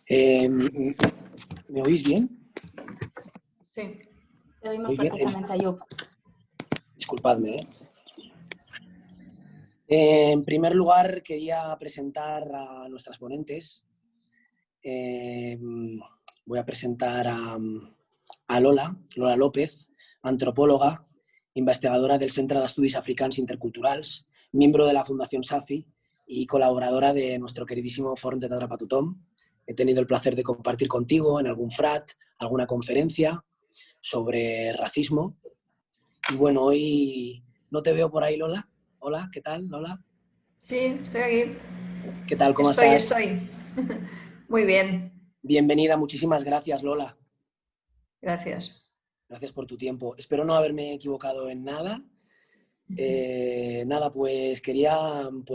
¿Me oís bien? Sí, te oímos Muy bien. perfectamente, Ayub. Disculpadme. En primer lugar, quería presentar a nuestras ponentes. Voy a presentar a Lola López, antropóloga, investigadora del Centre d'Estudis Africans Interculturals, miembro de la Fundación SAFI y colaboradora de nuestro queridísimo Fòrum de Teatre per a Tothom. He tenido el placer de compartir contigo en algún frat, alguna conferencia sobre racismo. Y bueno, hoy no te veo por ahí, Lola. Hola, ¿qué tal, Lola? Sí, estoy aquí. ¿Qué tal? ¿Cómo estás? Estoy. Muy bien. Bienvenida, muchísimas gracias, Lola. Gracias. Gracias por tu tiempo. Espero no haberme equivocado en nada. Nada, pues quería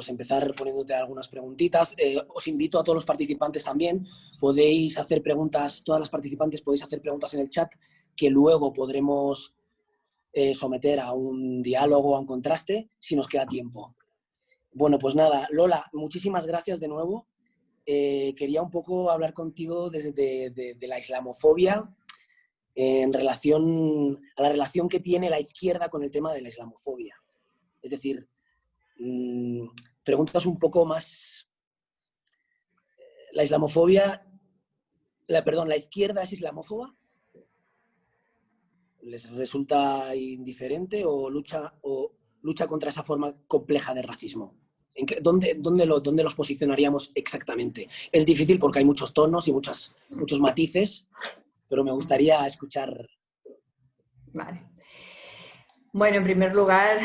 empezar poniéndote algunas preguntitas. Os invito a todos los participantes también. Podéis hacer preguntas, todas las participantes podéis hacer preguntas en el chat que luego podremos someter a un diálogo, a un contraste, si nos queda tiempo. Bueno, pues nada, Lola, muchísimas gracias de nuevo. Quería un poco hablar contigo de la islamofobia en relación a la relación que tiene la izquierda con el tema de la islamofobia. Es decir, preguntas un poco más... ¿La islamofobia... la izquierda es islamófoba? ¿Les resulta indiferente o lucha contra esa forma compleja de racismo? ¿Dónde los posicionaríamos exactamente? Es difícil porque hay muchos tonos y muchos matices, pero me gustaría escuchar. Vale. Bueno, en primer lugar,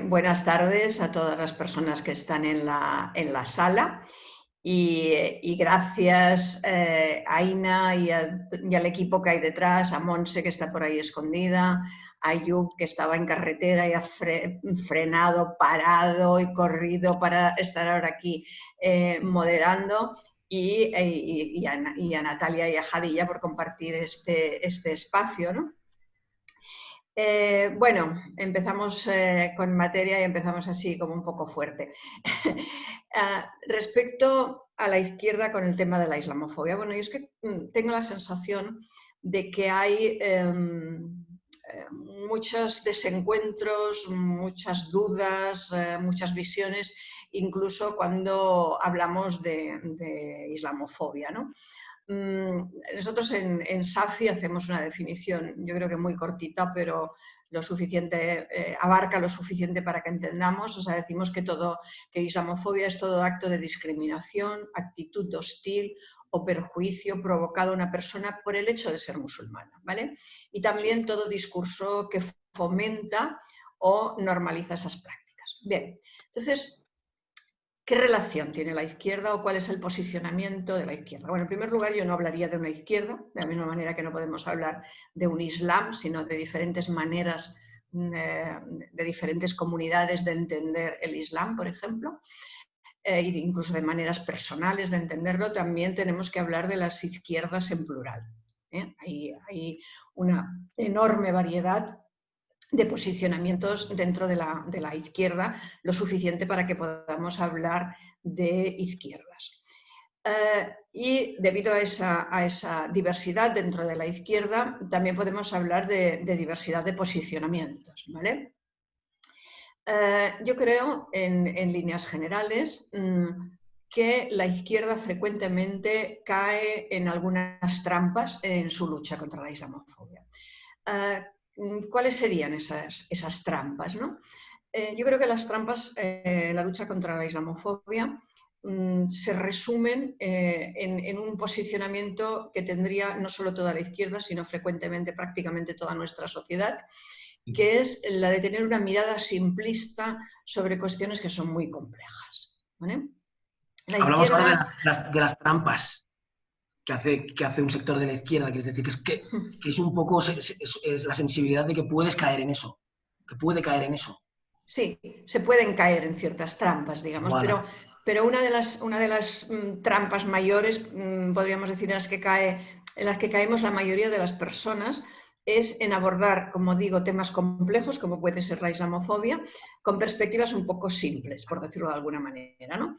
buenas tardes a todas las personas que están en la sala y gracias a Ina y al equipo que hay detrás, a Monse que está por ahí escondida, a Ayub que estaba en carretera y ha frenado, parado y corrido para estar ahora aquí moderando. Y a Natalia y a Jadilla por compartir este espacio, ¿no? Bueno, empezamos con materia y empezamos así como un poco fuerte. Respecto a la izquierda con el tema de la islamofobia, bueno, yo es que tengo la sensación de que hay muchos desencuentros, muchas dudas, muchas visiones, incluso cuando hablamos de islamofobia, ¿no? Nosotros en SAFI hacemos una definición, yo creo que muy cortita, pero lo suficiente, abarca lo suficiente para que entendamos. O sea, decimos que islamofobia es todo acto de discriminación, actitud hostil o perjuicio provocado a una persona por el hecho de ser musulmana, ¿vale? Y también todo discurso que fomenta o normaliza esas prácticas. Bien, entonces, ¿qué relación tiene la izquierda o cuál es el posicionamiento de la izquierda? Bueno, en primer lugar, yo no hablaría de una izquierda, de la misma manera que no podemos hablar de un islam, sino de diferentes maneras, de diferentes comunidades de entender el islam, por ejemplo, incluso de maneras personales de entenderlo. También tenemos que hablar de las izquierdas en plural. Hay una enorme variedad de posicionamientos dentro de la izquierda, lo suficiente para que podamos hablar de izquierdas. Y debido a esa diversidad dentro de la izquierda, también podemos hablar de diversidad de posicionamientos, ¿vale? Yo creo, en líneas generales, que la izquierda frecuentemente cae en algunas trampas en su lucha contra la islamofobia. ¿Cuáles serían esas trampas, ¿no? Yo creo que las trampas en la lucha contra la islamofobia se resumen en un posicionamiento que tendría no solo toda la izquierda, sino frecuentemente prácticamente toda nuestra sociedad, que es la de tener una mirada simplista sobre cuestiones que son muy complejas, ¿vale? Hablamos ahora de las trampas que hace un sector de la izquierda, que es decir, que es un poco es la sensibilidad de que puedes caer en eso, que puede caer en eso. Sí, se pueden caer en ciertas trampas, digamos, Voilà. pero una de las trampas mayores, podríamos decir, en las que caemos la mayoría de las personas, es en abordar, como digo, temas complejos, como puede ser la islamofobia, con perspectivas un poco simples, por decirlo de alguna manera, ¿no?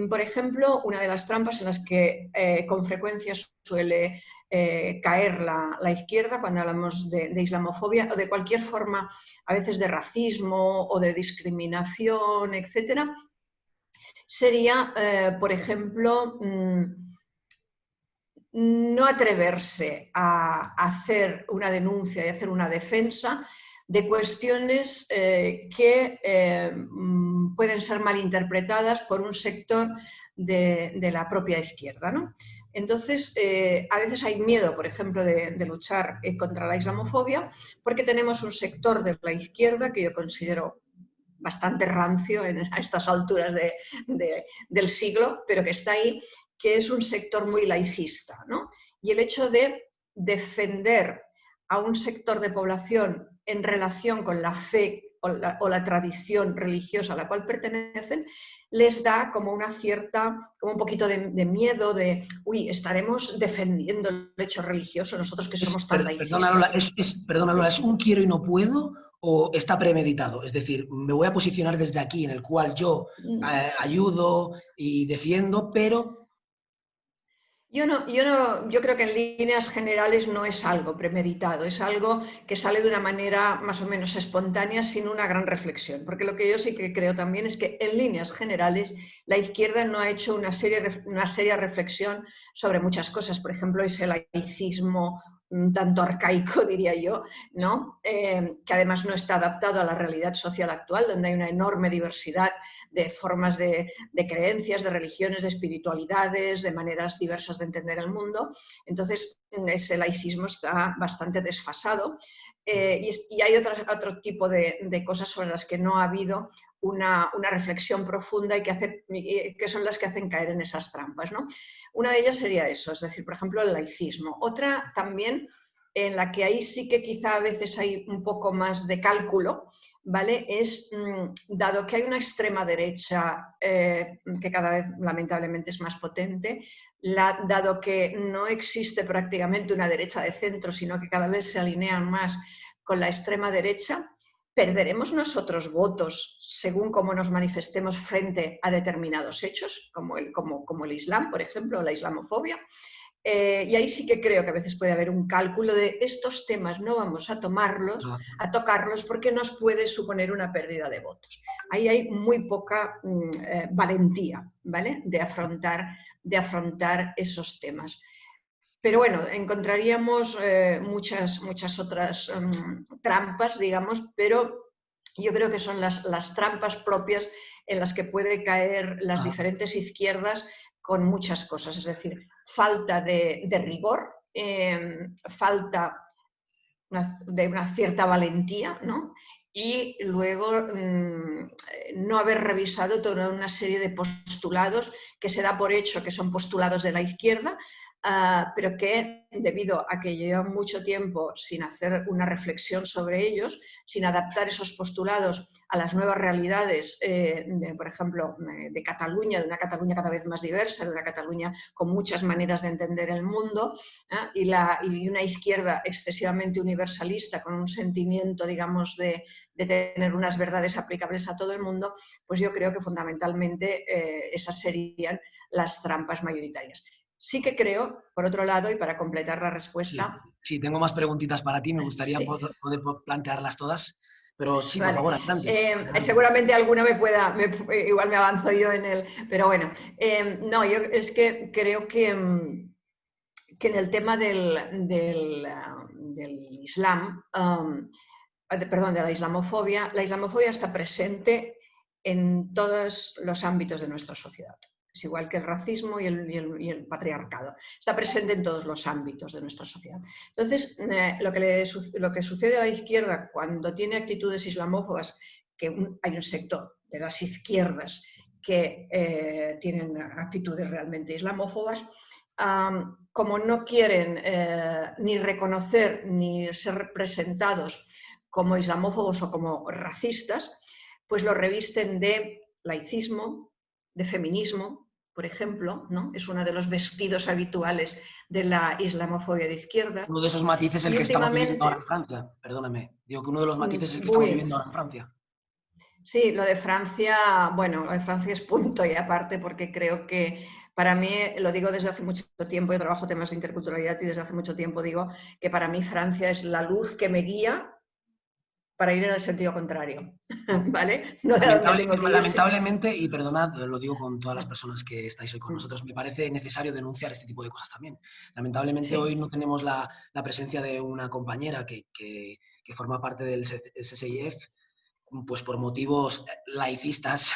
Por ejemplo, una de las trampas en las que con frecuencia suele caer la izquierda cuando hablamos de islamofobia o de cualquier forma, a veces de racismo o de discriminación, etcétera, sería, por ejemplo, no atreverse a hacer una denuncia y hacer una defensa de cuestiones que pueden ser malinterpretadas por un sector de la propia izquierda, ¿no? Entonces, a veces hay miedo, por ejemplo, de luchar contra la islamofobia porque tenemos un sector de la izquierda que yo considero bastante rancio a estas alturas del siglo, pero que está ahí, que es un sector muy laicista, ¿no? Y el hecho de defender a un sector de población en relación con la fe o la tradición religiosa a la cual pertenecen, les da como una cierta, como un poquito de miedo de, uy, estaremos defendiendo el hecho religioso nosotros que somos tan Perdona, Lola, laicistas. perdona, Lola, ¿es un quiero y no puedo o está premeditado? Es decir, me voy a posicionar desde aquí en el cual yo ayudo y defiendo, pero... Yo creo que en líneas generales no es algo premeditado, es algo que sale de una manera más o menos espontánea sin una gran reflexión, porque lo que yo sí que creo también es que en líneas generales la izquierda no ha hecho una seria reflexión sobre muchas cosas, por ejemplo, ese laicismo un tanto arcaico, diría yo, ¿no? Que además no está adaptado a la realidad social actual, donde hay una enorme diversidad de formas de creencias, de religiones, de espiritualidades, de maneras diversas de entender el mundo. Entonces, ese laicismo está bastante desfasado y hay otro tipo de cosas sobre las que no ha habido una reflexión profunda y que son las que hacen caer en esas trampas, ¿no? Una de ellas sería eso, es decir, por ejemplo, el laicismo. Otra también en la que ahí sí que quizá a veces hay un poco más de cálculo, ¿vale? Es, dado que hay una extrema derecha que cada vez lamentablemente es más potente, dado que no existe prácticamente una derecha de centro, sino que cada vez se alinean más con la extrema derecha, ¿perderemos nosotros votos según cómo nos manifestemos frente a determinados hechos, como el Islam, por ejemplo, o la islamofobia? Y ahí sí que creo que a veces puede haber un cálculo de estos temas no vamos a tocarlos porque nos puede suponer una pérdida de votos. Ahí hay muy poca valentía, ¿vale? de afrontar esos temas. Pero bueno, encontraríamos muchas otras trampas, digamos, pero yo creo que son las trampas propias en las que puede caer las diferentes izquierdas con muchas cosas, es decir, falta de rigor, falta de una cierta valentía, ¿no? Y luego no haber revisado toda una serie de postulados que se da por hecho que son postulados de la izquierda, pero que debido a que llevan mucho tiempo sin hacer una reflexión sobre ellos, sin adaptar esos postulados a las nuevas realidades, por ejemplo, de Cataluña, de una Cataluña cada vez más diversa, de una Cataluña con muchas maneras de entender el mundo, y una izquierda excesivamente universalista con un sentimiento, digamos, de tener unas verdades aplicables a todo el mundo, pues yo creo que fundamentalmente esas serían las trampas mayoritarias. Sí que creo, por otro lado, y para completar la respuesta... Sí, tengo más preguntitas para ti, me gustaría Sí. poder plantearlas todas, pero sí, por Vale. favor, adelante. Seguramente alguna igual me avanzo yo en el... Pero bueno, no, yo es que creo que en el tema del Islam, perdón, de la islamofobia está presente en todos los ámbitos de nuestra sociedad. Es igual que el racismo y el patriarcado. Está presente en todos los ámbitos de nuestra sociedad. Entonces, lo que sucede a la izquierda cuando tiene actitudes islamófobas, que hay un sector de las izquierdas que tienen actitudes realmente islamófobas, como no quieren ni reconocer ni ser representados como islamófobos o como racistas, pues lo revisten de laicismo, de feminismo, por ejemplo, ¿no? Es uno de los vestidos habituales de la islamofobia de izquierda. Uno de esos matices el Y que estamos viviendo ahora últimamente, en Francia, perdóname. Digo que uno de los matices es el que estamos uy, viviendo ahora en Francia. sí, lo de Francia, bueno, lo de Francia es punto y aparte porque creo que para mí, lo digo desde hace mucho tiempo, yo trabajo temas de interculturalidad y desde hace mucho tiempo digo que para mí Francia es la luz que me guía para ir en el sentido contrario, ¿vale? No de a dónde tengo que ir. Lamentablemente, y perdonad, lo digo con todas las personas que estáis hoy con nosotros, me parece necesario denunciar este tipo de cosas también. Lamentablemente hoy Sí. no tenemos la presencia de una compañera que forma parte del SSIF, pues por motivos laicistas,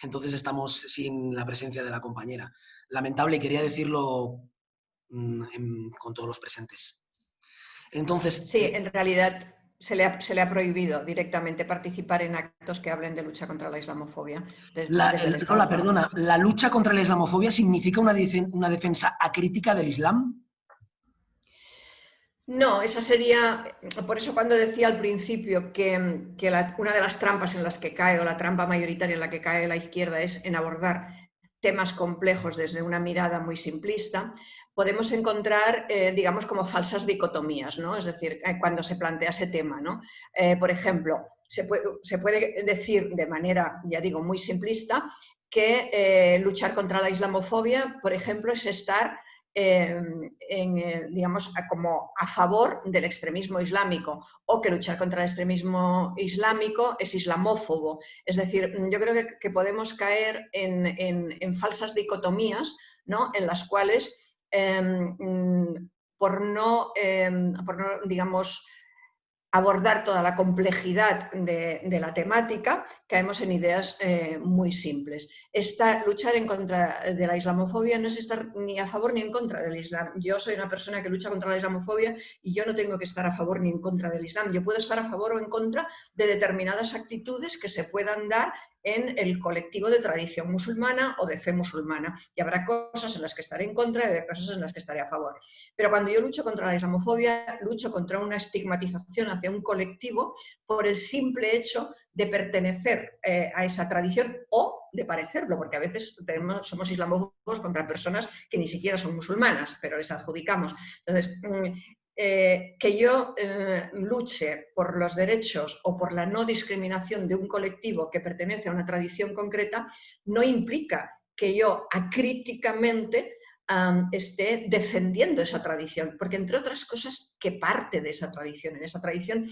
entonces estamos sin la presencia de la compañera. Lamentable, y quería decirlo con todos los presentes. Entonces, Sí, en realidad se le ha prohibido directamente participar en actos que hablen de lucha contra la islamofobia desde el Estado Lola, francés. perdona, ¿la lucha contra la islamofobia significa una defensa acrítica del Islam? No, esa sería, por eso cuando decía al principio que una de las trampas en las que cae, o la trampa mayoritaria en la que cae la izquierda, es en abordar temas complejos desde una mirada muy simplista, podemos encontrar, digamos, como falsas dicotomías, ¿no? Es decir, cuando se plantea ese tema, ¿no? Por ejemplo, se puede decir de manera, ya digo, muy simplista, que luchar contra la islamofobia, por ejemplo, es estar digamos, como a favor del extremismo islámico, o que luchar contra el extremismo islámico es islamófobo. Es decir, yo creo que podemos caer en falsas dicotomías, ¿no? En las cuales, por no, digamos, abordar toda la complejidad de la temática, caemos en ideas muy simples. Luchar en contra de la islamofobia no es estar ni a favor ni en contra del Islam. Yo soy una persona que lucha contra la islamofobia y yo no tengo que estar a favor ni en contra del Islam. Yo puedo estar a favor o en contra de determinadas actitudes que se puedan dar en el colectivo de tradición musulmana o de fe musulmana. Y habrá cosas en las que estaré en contra y habrá cosas en las que estaré a favor. Pero cuando yo lucho contra la islamofobia, lucho contra una estigmatización hacia un colectivo por el simple hecho de pertenecer a esa tradición o de parecerlo, porque a veces somos islamófobos contra personas que ni siquiera son musulmanas, pero les adjudicamos. Entonces, que yo luche por los derechos o por la no discriminación de un colectivo que pertenece a una tradición concreta no implica que yo acríticamente esté defendiendo esa tradición, porque entre otras cosas, que parte de esa tradición, en esa tradición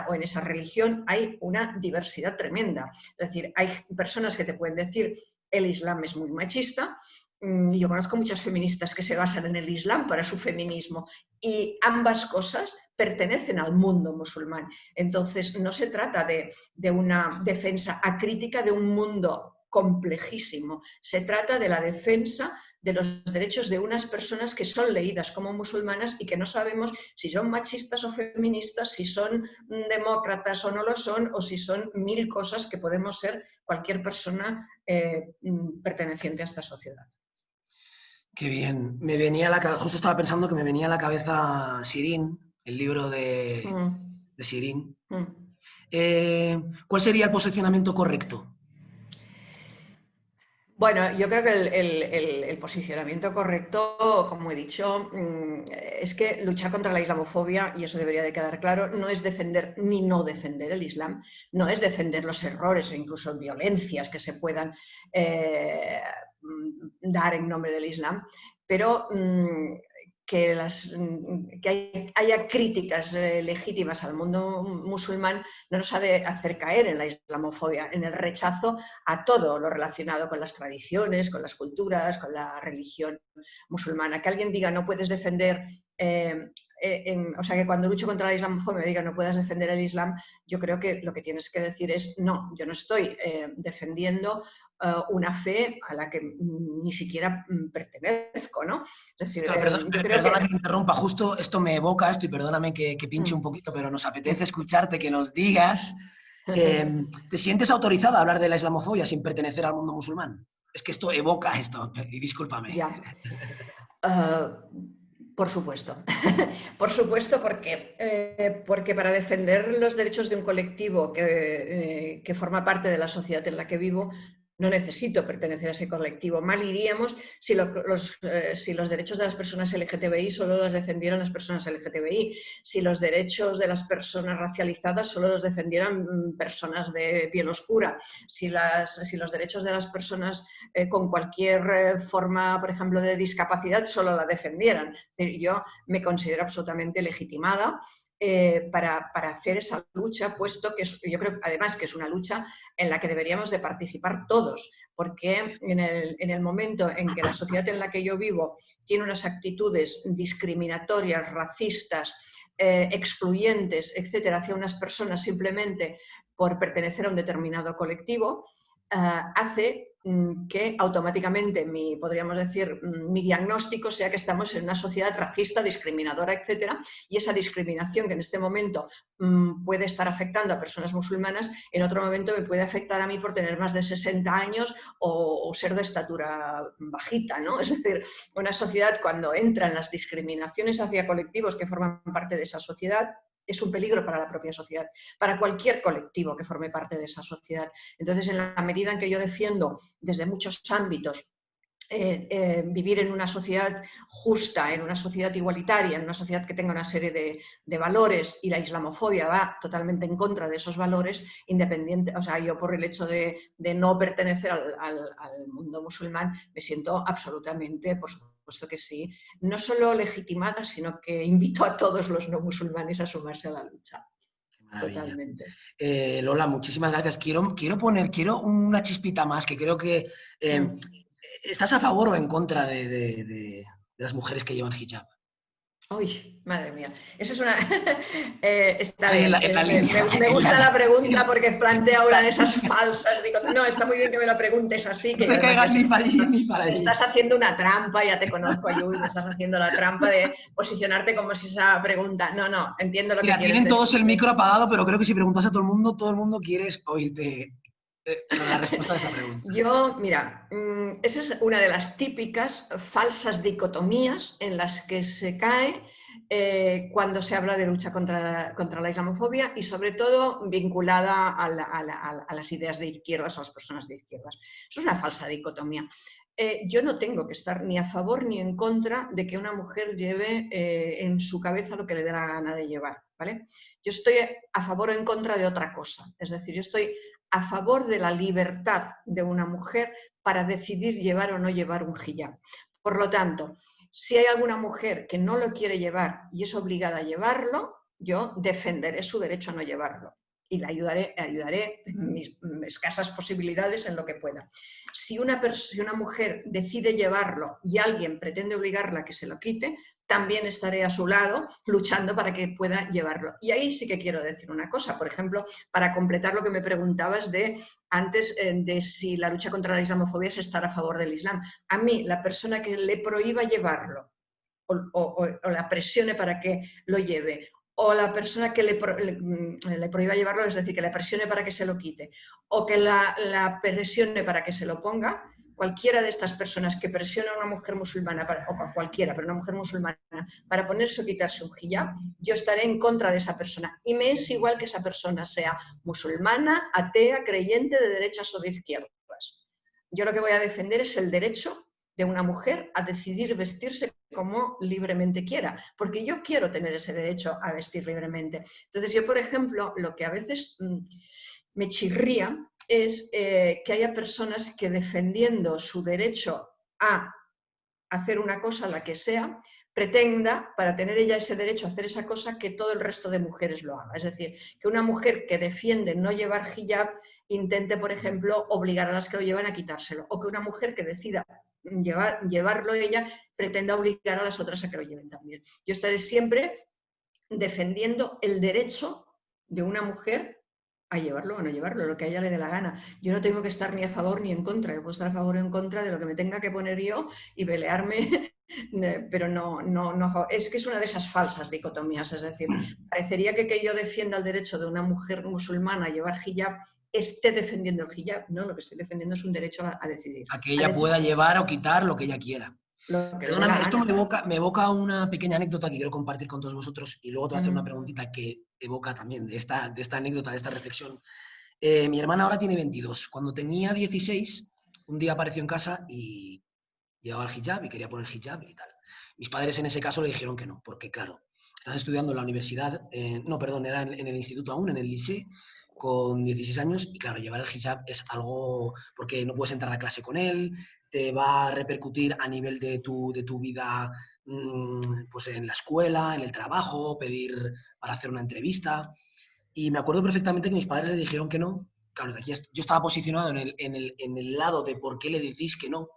o en esa religión hay una diversidad tremenda. Es decir, hay personas que te pueden decir el Islam es muy machista. Yo conozco muchas feministas que se basan en el Islam para su feminismo y ambas cosas pertenecen al mundo musulmán. Entonces, no se trata de una defensa acrítica de un mundo complejísimo, se trata de la defensa de los derechos de unas personas que son leídas como musulmanas y que no sabemos si son machistas o feministas, si son demócratas o no lo son, o si son mil cosas que podemos ser cualquier persona perteneciente a esta sociedad. Qué bien. Me venía a la cabeza, justo estaba pensando que me venía a la cabeza Sirin, el libro de Sirin. ¿Cuál sería el posicionamiento correcto? Bueno, yo creo que el posicionamiento correcto, como he dicho, es que luchar contra la islamofobia, y eso debería de quedar claro, no es defender ni no defender el Islam, no es defender los errores o incluso violencias que se puedan dar en nombre del Islam, pero que haya críticas legítimas al mundo musulmán no nos ha de hacer caer en la islamofobia, en el rechazo a todo lo relacionado con las tradiciones, con las culturas, con la religión musulmana. Que alguien diga no puedes defender, o sea, que cuando lucho contra la islamofobia me diga no puedas defender el Islam, yo creo que lo que tienes que decir es no, yo no estoy defendiendo una fe a la que ni siquiera pertenezco, ¿no? Es decir, yo creo Perdona que... que te interrumpa, justo esto me evoca esto y perdóname que pinche un poquito, pero nos apetece escucharte, que nos digas, ¿te sientes autorizada a hablar de la islamofobia sin pertenecer al mundo musulmán? Es que esto evoca esto, y discúlpame. Ya. Por supuesto. Por supuesto, porque para defender los derechos de un colectivo que forma parte de la sociedad en la que vivo, no necesito pertenecer a ese colectivo. Mal iríamos si los derechos de las personas LGTBI solo los defendieran las personas LGTBI, si los derechos de las personas racializadas solo los defendieran personas de piel oscura, si los derechos de las personas con cualquier forma, por ejemplo, de discapacidad solo la defendieran. Es decir, yo me considero absolutamente legitimada para hacer esa lucha, puesto que yo creo además que es una lucha en la que deberíamos de participar todos, porque en el momento en que la sociedad en la que yo vivo tiene unas actitudes discriminatorias, racistas, excluyentes, etcétera, hacia unas personas simplemente por pertenecer a un determinado colectivo, hace que automáticamente podríamos decir, mi diagnóstico sea que estamos en una sociedad racista, discriminadora, etcétera, y esa discriminación que en este momento puede estar afectando a personas musulmanas, en otro momento me puede afectar a mí por tener más de 60 años o ser de estatura bajita, ¿no? Es decir, una sociedad cuando entra en las discriminaciones hacia colectivos que forman parte de esa sociedad, es un peligro para la propia sociedad, para cualquier colectivo que forme parte de esa sociedad. Entonces, en la medida en que yo defiendo desde muchos ámbitos vivir en una sociedad justa, en una sociedad igualitaria, en una sociedad que tenga una serie de valores, y la islamofobia va totalmente en contra de esos valores, independiente, o sea, yo por el hecho de no pertenecer al mundo musulmán me siento absolutamente, por supuesto que sí, no solo legitimada, sino que invito a todos los no musulmanes a sumarse a la lucha. Maravilla. Totalmente. Lola, muchísimas gracias. Quiero una chispita más, que creo que ¿estás a favor o en contra de las mujeres que llevan hijab? Uy, madre mía. Esa es una... está Sí, bien. Me gusta la pregunta porque plantea una de esas falsas. Digo, no, está muy bien que me lo preguntes así. Que no me caigas ni para allí ni para allí. Estás haciendo una trampa, ya te conozco, Ayul, me estás haciendo la trampa de posicionarte como si esa pregunta... No, entiendo lo que quieres decir. Tienen todos el micro apagado, pero creo que si preguntas a todo el mundo quiere oírte la respuesta de esta pregunta. Yo, mira, esa es una de las típicas falsas dicotomías en las que se cae cuando se habla de lucha contra la islamofobia y sobre todo vinculada a las ideas de izquierdas o a las personas de izquierdas. Eso es una falsa dicotomía. Yo no tengo que estar ni a favor ni en contra de que una mujer lleve en su cabeza lo que le dé la gana de llevar, ¿vale? Yo estoy a favor o en contra de otra cosa. Es decir, yo estoy a favor de la libertad de una mujer para decidir llevar o no llevar un hijab. Por lo tanto, si hay alguna mujer que no lo quiere llevar y es obligada a llevarlo, yo defenderé su derecho a no llevarlo y la ayudaré en mis escasas posibilidades en lo que pueda. Si una mujer decide llevarlo y alguien pretende obligarla a que se lo quite, también estaré a su lado luchando para que pueda llevarlo. Y ahí sí que quiero decir una cosa, por ejemplo, para completar lo que me preguntabas antes de si la lucha contra la islamofobia es estar a favor del Islam. A mí, la persona que le prohíba llevarlo o la presione para que lo lleve, o la persona que le prohíba llevarlo, es decir, que le presione para que se lo quite, o que la presione para que se lo ponga, cualquiera de estas personas que presiona a una mujer musulmana, o cualquiera, pero una mujer musulmana, para ponerse o quitarse un hijab, yo estaré en contra de esa persona. Y me es igual que esa persona sea musulmana, atea, creyente, de derechas o de izquierdas. Yo lo que voy a defender es el derecho de una mujer a decidir vestirse como libremente quiera, porque yo quiero tener ese derecho a vestir libremente. Entonces yo, por ejemplo, lo que a veces me chirría es que haya personas que defendiendo su derecho a hacer una cosa, la que sea, pretenda, para tener ella ese derecho a hacer esa cosa, que todo el resto de mujeres lo haga. Es decir, que una mujer que defiende no llevar hijab intente, por ejemplo, obligar a las que lo llevan a quitárselo, o que una mujer que decida llevarlo ella pretenda obligar a las otras a que lo lleven también. Yo estaré siempre defendiendo el derecho de una mujer a llevarlo o no llevarlo, lo que a ella le dé la gana. Yo no tengo que estar ni a favor ni en contra, yo puedo estar a favor o en contra de lo que me tenga que poner yo y pelearme, pero no, es que es una de esas falsas dicotomías, es decir, parecería que yo defienda el derecho de una mujer musulmana a llevar hijab esté defendiendo el hijab. No, lo que estoy defendiendo es un derecho a decidir. A que ella pueda llevar o quitar lo que ella quiera. Perdóname, esto me evoca una pequeña anécdota que quiero compartir con todos vosotros y luego te voy a hacer una preguntita que evoca también de esta anécdota, de esta reflexión. Mi hermana ahora tiene 22. Cuando tenía 16, un día apareció en casa y llevaba el hijab y quería poner el hijab y tal. Mis padres en ese caso le dijeron que no, porque claro, estás estudiando en la universidad, no, perdón, era en el instituto aún, en el liceo, con 16 años, y claro, llevar el hijab es algo, porque no puedes entrar a clase con él, te va a repercutir a nivel de tu vida, pues en la escuela, en el trabajo, pedir para hacer una entrevista. Y me acuerdo perfectamente que mis padres le dijeron que no. Claro, que aquí yo estaba posicionado en el lado de por qué le decís que no,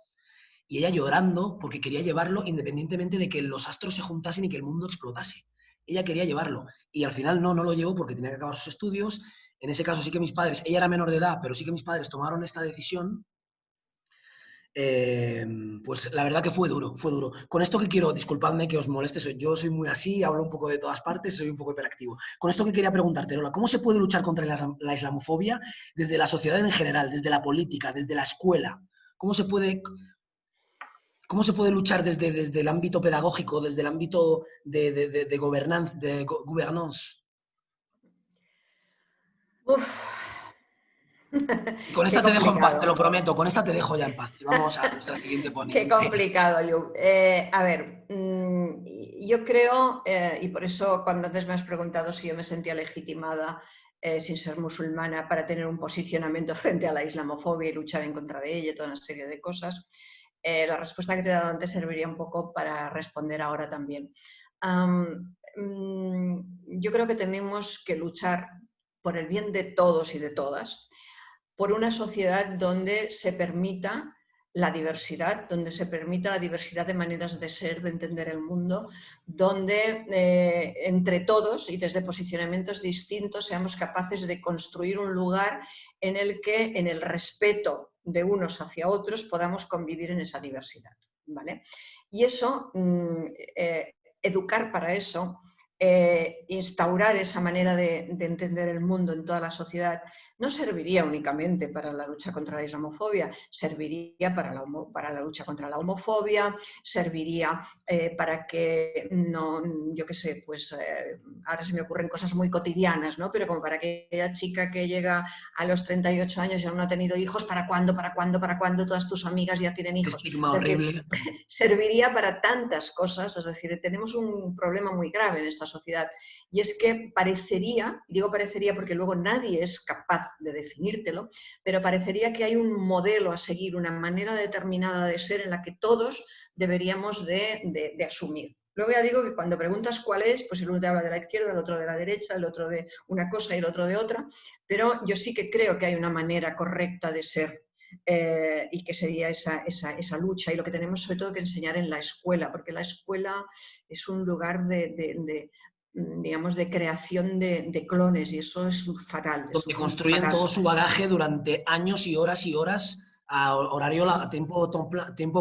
y ella llorando porque quería llevarlo independientemente de que los astros se juntasen y que el mundo explotase. Ella quería llevarlo y al final no lo llevó porque tenía que acabar sus estudios. En ese caso sí que mis padres, ella era menor de edad, pero sí que mis padres tomaron esta decisión. Pues la verdad que fue duro, fue duro. Con esto que quiero, disculpadme que os moleste, yo soy muy así, hablo un poco de todas partes, soy un poco hiperactivo. Con esto que quería preguntarte, Lola, ¿cómo se puede luchar contra la islamofobia desde la sociedad en general, desde la política, desde la escuela? ¿Cómo se puede ¿Cómo se puede luchar desde el ámbito pedagógico, desde el ámbito de governance? Uf, Y con qué esta te dejo en paz, te complicado. lo prometo, con esta te dejo ya en paz. Y vamos a nuestra siguiente Qué ponente. complicado, Yu. A ver, yo creo, y por eso cuando antes me has preguntado si yo me sentía legitimada sin ser musulmana para tener un posicionamiento frente a la islamofobia y luchar en contra de ella, toda una serie de cosas, la respuesta que te he dado antes serviría un poco para responder ahora también. Yo creo que tenemos que luchar por el bien de todos y de todas, por una sociedad donde se permita la diversidad, donde se permita la diversidad de maneras de ser, de entender el mundo, donde entre todos y desde posicionamientos distintos seamos capaces de construir un lugar en el que, en el respeto de unos hacia otros, podamos convivir en esa diversidad, ¿vale? Y eso, educar para eso, instaurar esa manera de entender el mundo en toda la sociedad, no serviría únicamente para la lucha contra la islamofobia, serviría para la lucha contra la homofobia, serviría para que no, yo qué sé, pues ahora se me ocurren cosas muy cotidianas, ¿no? Pero como para aquella chica que llega a los 38 años y aún no ha tenido hijos, ¿para cuándo? ¿Para cuándo? ¿Para cuándo todas tus amigas ya tienen Qué hijos? estigma Es decir, horrible. serviría para tantas cosas, es decir, tenemos un problema muy grave en esta sociedad y es que parecería, digo parecería porque luego nadie es capaz de definírtelo, pero parecería que hay un modelo a seguir, una manera determinada de ser en la que todos deberíamos de asumir. Luego ya digo que cuando preguntas cuál es, pues el uno te habla de la izquierda, el otro de la derecha, el otro de una cosa y el otro de otra, pero yo sí que creo que hay una manera correcta de ser y que sería esa lucha y lo que tenemos sobre todo que enseñar en la escuela, porque la escuela es un lugar digamos, de creación de clones y eso es fatal, es Donde construyen fatal. todo su bagaje durante años y horas a horario, a tiempo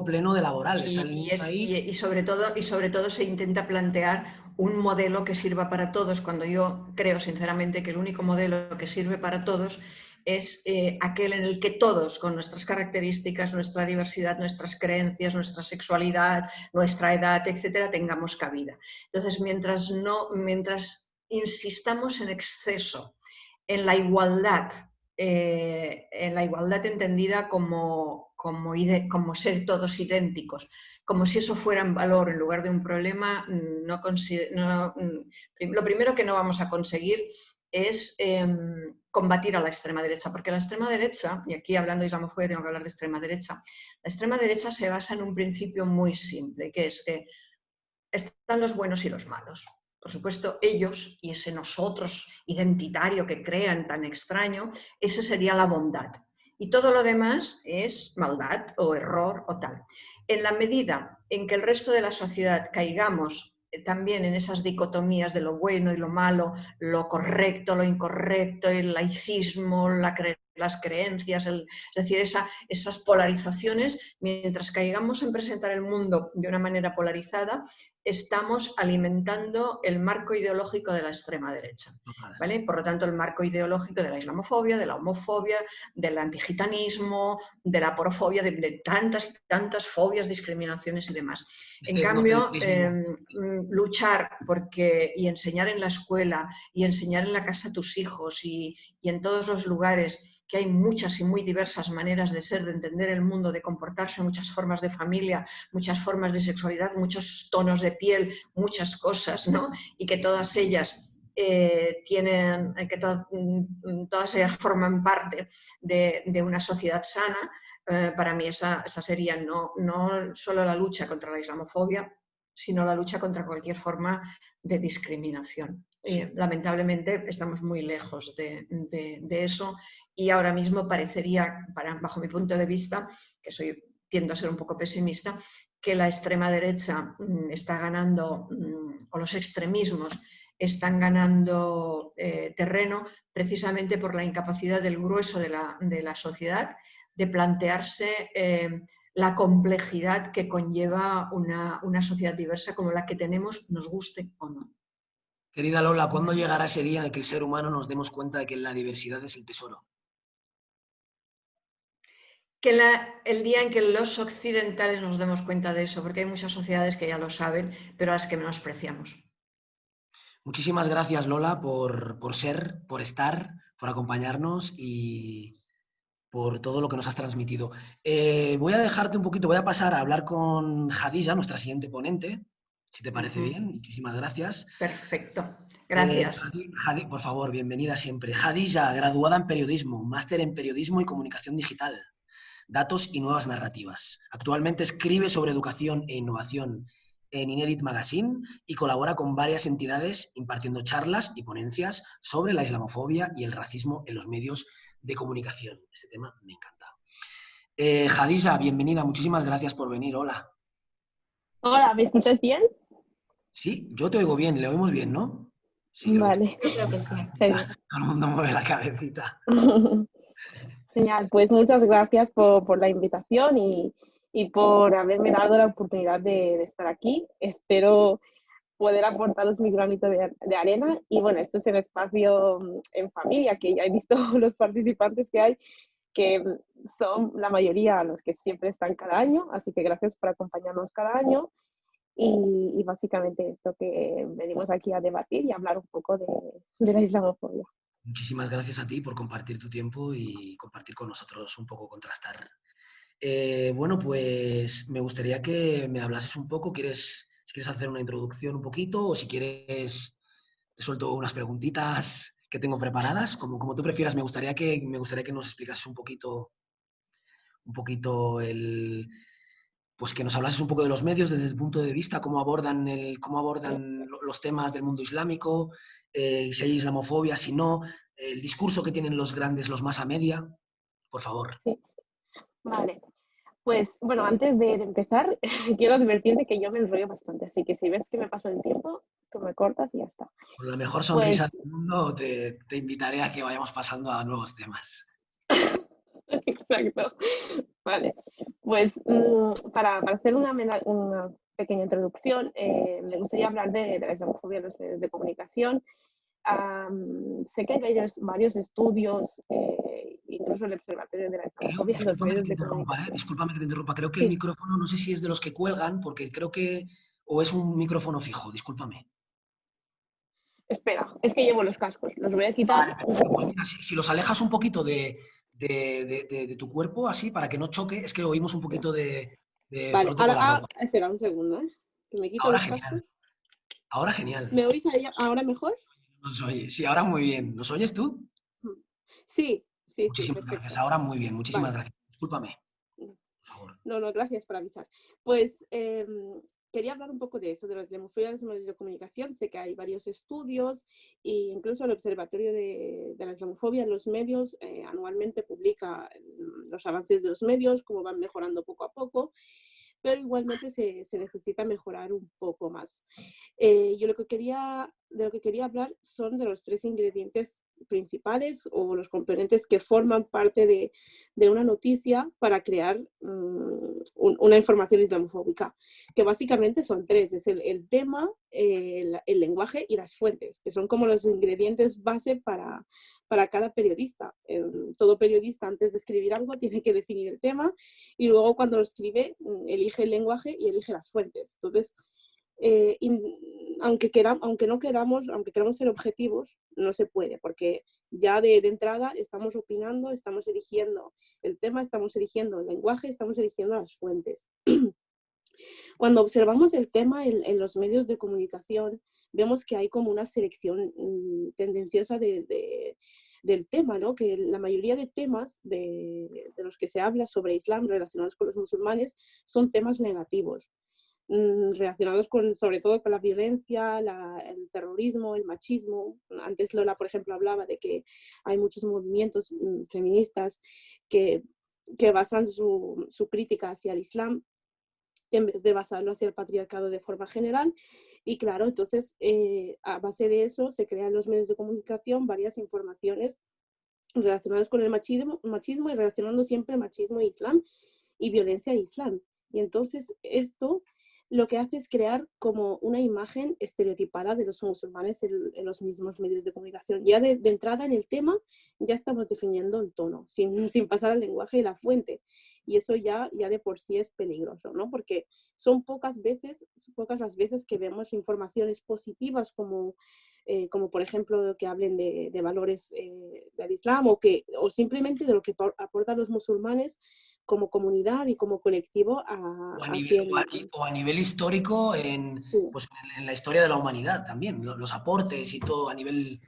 pleno de laboral. Está el niño ahí. Y sobre todo se intenta plantear un modelo que sirva para todos, cuando yo creo sinceramente que el único modelo que sirve para todos es aquel en el que todos, con nuestras características, nuestra diversidad, nuestras creencias, nuestra sexualidad, nuestra edad, etcétera, tengamos cabida. Entonces, mientras insistamos en exceso en la igualdad entendida como ser todos idénticos, como si eso fuera un valor en lugar de un problema, lo primero que no vamos a conseguir es combatir a la extrema derecha, porque la extrema derecha, y aquí hablando de islamofobia tengo que hablar de extrema derecha, la extrema derecha se basa en un principio muy simple, que es que están los buenos y los malos. Por supuesto, ellos y ese nosotros identitario que crean tan extraño, esa sería la bondad. Y todo lo demás es maldad o error o tal. En la medida en que el resto de la sociedad caigamos también en esas dicotomías de lo bueno y lo malo, lo correcto, lo incorrecto, el laicismo, las creencias, es decir, esas polarizaciones, mientras caigamos en presentar el mundo de una manera polarizada, estamos alimentando el marco ideológico de la extrema derecha, ¿vale? Por lo tanto, el marco ideológico de la islamofobia, de la homofobia, del antigitanismo, de la porofobia, de tantas fobias, discriminaciones y demás. En Este cambio, etnocentrismo. luchar y enseñar en la escuela y enseñar en la casa a tus hijos y y en todos los lugares, que hay muchas y muy diversas maneras de ser, de entender el mundo, de comportarse, muchas formas de familia, muchas formas de sexualidad, muchos tonos de piel, muchas cosas, ¿no? Y que todas ellas tienen, todas ellas forman parte de una sociedad sana. Para mí esa sería no solo la lucha contra la islamofobia, sino la lucha contra cualquier forma de discriminación. Lamentablemente estamos muy lejos de eso y ahora mismo parecería, bajo mi punto de vista, que tiendo a ser un poco pesimista, que la extrema derecha está ganando, o los extremismos están ganando terreno precisamente por la incapacidad del grueso de la sociedad de plantearse la complejidad que conlleva una sociedad diversa como la que tenemos, nos guste o no. Querida Lola, ¿cuándo llegará ese día en el que el ser humano nos demos cuenta de que la diversidad es el tesoro? Que el día en que los occidentales nos demos cuenta de eso, porque hay muchas sociedades que ya lo saben, pero a las que menospreciamos. Muchísimas gracias, Lola, por ser, por estar, por acompañarnos y por todo lo que nos has transmitido. Voy a dejarte un poquito, voy a pasar a hablar con Hadija, nuestra siguiente ponente, si te parece bien. Muchísimas gracias. Perfecto, gracias. Por favor, bienvenida siempre. Hadija, graduada en periodismo, máster en periodismo y comunicación digital, datos y nuevas narrativas. Actualmente escribe sobre educación e innovación en Inédit Magazine y colabora con varias entidades impartiendo charlas y ponencias sobre la islamofobia y el racismo en los medios de comunicación. Este tema me encanta. Hadija, bienvenida, muchísimas gracias por venir. Hola. Hola, ¿me escuchas bien? Sí, yo te oigo bien, le oímos bien, ¿no? Sí, creo Vale. Yo creo que sí. Genial. todo el mundo mueve la cabecita. Genial, pues muchas gracias por la invitación y por haberme dado la oportunidad de estar aquí. Espero poder aportaros mi granito de arena y bueno, esto es el espacio en familia, que ya he visto los participantes que hay, que son la mayoría los que siempre están cada año, así que gracias por acompañarnos cada año. Y básicamente esto que venimos aquí a debatir y hablar un poco de la islamofobia. Muchísimas gracias a ti por compartir tu tiempo y compartir con nosotros un poco, contrastar. Bueno, pues me gustaría que me hablases un poco. Si quieres hacer una introducción un poquito o si quieres te suelto unas preguntitas que tengo preparadas, como tú prefieras. Me gustaría que nos explicases un poquito pues que nos hablases un poco de los medios desde el punto de vista, cómo abordan los temas del mundo islámico, si hay islamofobia, si no, el discurso que tienen los grandes, los más a media, por favor. Sí, vale. Pues bueno, antes de empezar, quiero advertirte que yo me enrollo bastante, así que si ves que me paso el tiempo, tú me cortas y ya está. Con la mejor sonrisa Pues del mundo te invitaré a que vayamos pasando a nuevos temas. exacto. Vale. Pues para hacer una pequeña introducción, me gustaría hablar de la islamofobia en los medios de comunicación. Sé que hay varios estudios, incluso el Observatorio de la Islamofobia en los Discúlpame que medios te de interrumpa, comunicación. discúlpame que te interrumpa. Creo que el Sí, micrófono, no sé si es de los que cuelgan, porque creo que... O es un micrófono fijo, discúlpame. espera, es que llevo los cascos, los voy a quitar. Vale, perfecto. Pues mira, si los alejas un poquito de tu cuerpo, así, para que no choque, es que oímos un poquito de Vale, froto con ahora, la ropa. espera un segundo, ¿eh? Que me quito Ahora los genial, cascos. ahora genial. ¿Me oís ahora mejor? Nos oye. Sí, ahora muy bien. ¿Nos oyes tú? Sí, sí, sí, Muchísimas gracias. perfecto. Ahora muy bien, muchísimas Vale. gracias. Discúlpame, por favor. No, no, gracias por avisar. Pues quería hablar un poco de eso, de la islamofobia en los medios de comunicación. Sé que hay varios estudios e incluso el Observatorio de la Islamofobia en los medios anualmente publica los avances de los medios, cómo van mejorando poco a poco, pero igualmente se necesita mejorar un poco más. Yo de lo que quería hablar son de los 3 ingredientes principales o los componentes que forman parte de una noticia para crear una información islamofóbica, que básicamente son 3, es el tema, el lenguaje y las fuentes, que son como los ingredientes base para cada periodista. Todo periodista antes de escribir algo tiene que definir el tema y luego cuando lo escribe elige el lenguaje y elige las fuentes. Entonces, aunque no queramos, aunque queramos ser objetivos, no se puede, porque ya de entrada estamos opinando, estamos eligiendo el tema, estamos eligiendo el lenguaje, estamos eligiendo las fuentes. Cuando observamos el tema en los medios de comunicación, vemos que hay como una selección tendenciosa del tema, ¿no? Que la mayoría de temas de los que se habla sobre Islam relacionados con los musulmanes son temas negativos, relacionados sobre todo con la violencia, el terrorismo, el machismo. Antes Lola, por ejemplo, hablaba de que hay muchos movimientos feministas que basan su crítica hacia el Islam en vez de basarlo hacia el patriarcado de forma general. Y claro, entonces a base de eso se crean los medios de comunicación varias informaciones relacionadas con el machismo y relacionando siempre machismo e Islam y violencia e Islam. Y entonces esto lo que hace es crear como una imagen estereotipada de los musulmanes en los mismos medios de comunicación. Ya de entrada en el tema ya estamos definiendo el tono, sin pasar al lenguaje y la fuente. Y eso ya de por sí es peligroso, ¿no? Porque son pocas las veces que vemos informaciones positivas como por ejemplo que hablen de valores del Islam o simplemente de lo que aportan los musulmanes como comunidad y como colectivo O a nivel histórico sí. pues en la historia de la humanidad también, los aportes y todo a nivel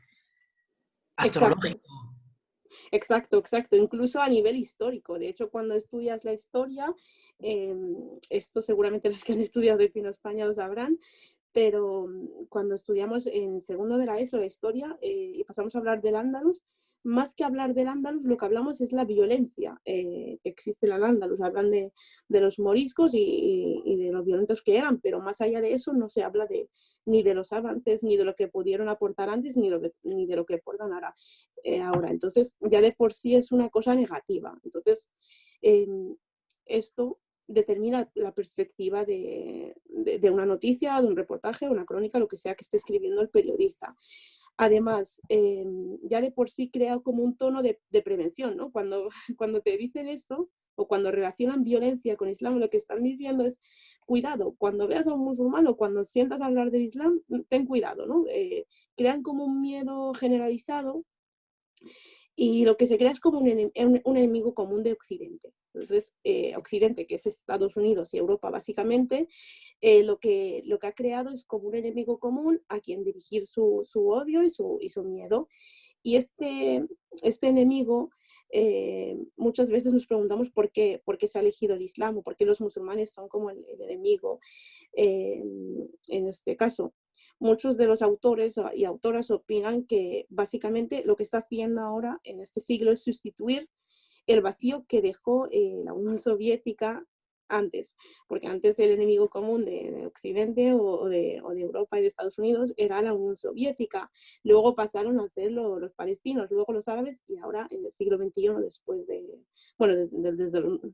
Exacto, astrológico. exacto. Incluso a nivel histórico. De hecho, cuando estudias la historia, esto seguramente los que han estudiado aquí en España lo sabrán, pero cuando estudiamos en segundo de la ESO la historia y pasamos a hablar del Andalus, más que hablar del Andalus, lo que hablamos es la violencia que existe en el Andalus. Hablan de los moriscos y de los violentos que eran, pero más allá de eso no se habla ni de los avances, ni de lo que pudieron aportar antes, ni de lo que aportan ahora. Entonces, ya de por sí es una cosa negativa. Entonces, esto determina la perspectiva de una noticia, de un reportaje, una crónica, lo que sea que esté escribiendo el periodista. Además, ya de por sí crea como un tono de prevención, ¿no? Cuando te dicen esto o cuando relacionan violencia con Islam, lo que están diciendo es, cuidado, cuando veas a un musulmán o cuando sientas hablar del Islam, ten cuidado, ¿no? Crean como un miedo generalizado y lo que se crea es como un enemigo común de Occidente. Entonces, Occidente, que es Estados Unidos y Europa básicamente, lo que ha creado es como un enemigo común a quien dirigir su odio y su miedo. Y este enemigo, muchas veces nos preguntamos por qué se ha elegido el Islam o por qué los musulmanes son como el enemigo en este caso. Muchos de los autores y autoras opinan que básicamente lo que está haciendo ahora en este siglo es sustituir el vacío que dejó la Unión Soviética antes, porque antes el enemigo común de Occidente o de Europa y de Estados Unidos era la Unión Soviética, luego pasaron a ser los palestinos, luego los árabes y ahora en el siglo XXI,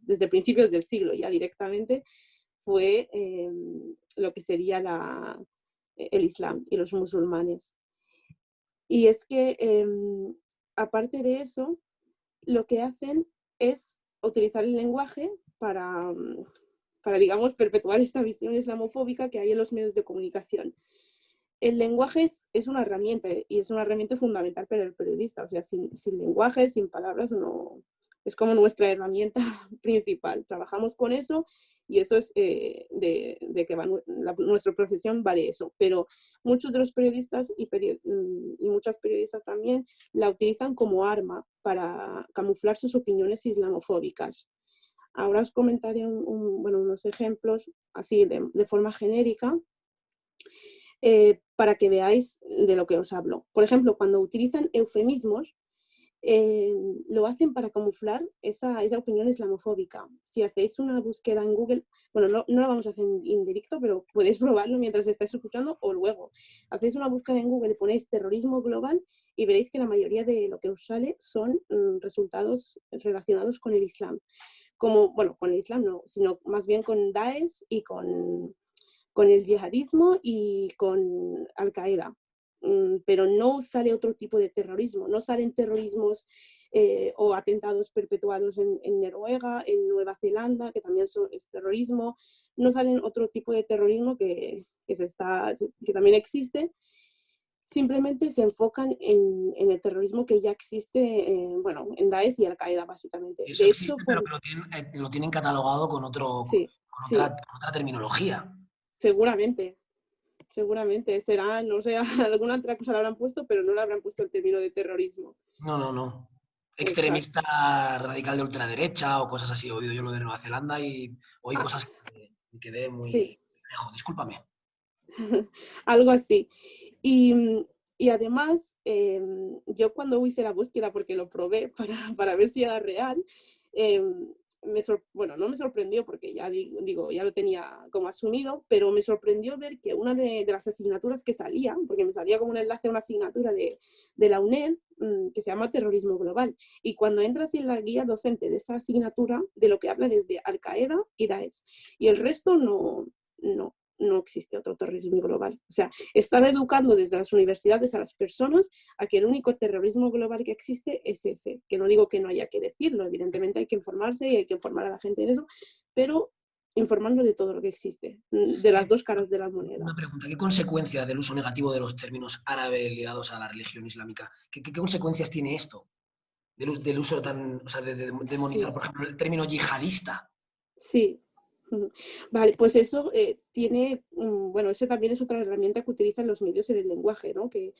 desde principios del siglo ya directamente, fue lo que sería el Islam y los musulmanes. Y es que, aparte de eso, lo que hacen es utilizar el lenguaje para, digamos, perpetuar esta visión islamofóbica que hay en los medios de comunicación. El lenguaje es una herramienta y es una herramienta fundamental para el periodista. O sea, sin lenguaje, sin palabras, no es como nuestra herramienta principal. Trabajamos con eso y eso es de que nuestra profesión va de eso. Pero muchos de los periodistas y muchas periodistas también la utilizan como arma para camuflar sus opiniones islamofóbicas. Ahora os comentaré unos ejemplos así de forma genérica. Para que veáis de lo que os hablo. Por ejemplo, cuando utilizan eufemismos, lo hacen para camuflar esa opinión islamofóbica. Si hacéis una búsqueda en Google, bueno, no lo vamos a hacer en directo, pero podéis probarlo mientras estáis escuchando o luego. Hacéis una búsqueda en Google y ponéis terrorismo global y veréis que la mayoría de lo que os sale son resultados relacionados con el Islam. Con el Islam no, sino más bien con Daesh y con el yihadismo y con Al-Qaeda. pero no sale otro tipo de terrorismo, no salen terrorismos o atentados perpetuados en Noruega, en Nueva Zelanda, que también es terrorismo, no salen otro tipo de terrorismo que también existe. Simplemente se enfocan en el terrorismo que ya existe, bueno, en Daesh y Al-Qaeda, básicamente. Eso De hecho, existe, pero que lo tienen catalogado con sí, sí, con otra terminología. seguramente. Seguramente será, no sé, alguna otra cosa le habrán puesto, pero no le habrán puesto el término de terrorismo. No, no, no. Exacto. Extremista radical de ultraderecha o cosas así. He oído yo lo de Nueva Zelanda y oí Ah, cosas que me quedé sí, muy lejos. Discúlpame. algo así. Y, y además, yo cuando hice la búsqueda, porque lo probé para ver si era real, bueno, no me sorprendió porque ya digo, ya lo tenía como asumido, pero me sorprendió ver que una de las asignaturas que salía, porque me salía como un enlace a una asignatura de la UNED, que se llama Terrorismo Global. Y cuando entras en la guía docente de esa asignatura, de lo que hablan es de Al-Qaeda y Daesh. Y el resto no existe otro terrorismo global. O sea, están educando desde las universidades a las personas a que el único terrorismo global que existe es ese. Que no digo que no haya que decirlo, evidentemente hay que informarse y hay que informar a la gente en eso, pero informando de todo lo que existe, de las dos caras de la moneda. Una pregunta, ¿qué consecuencia del uso negativo de los términos árabe ligados a la religión islámica? ¿Qué consecuencias tiene esto? Del uso tan, o sea, de demonizar, Sí, por ejemplo, el término yihadista. sí. Vale, pues eso tiene, bueno, eso también es otra herramienta que utilizan los medios en el lenguaje, ¿no? Que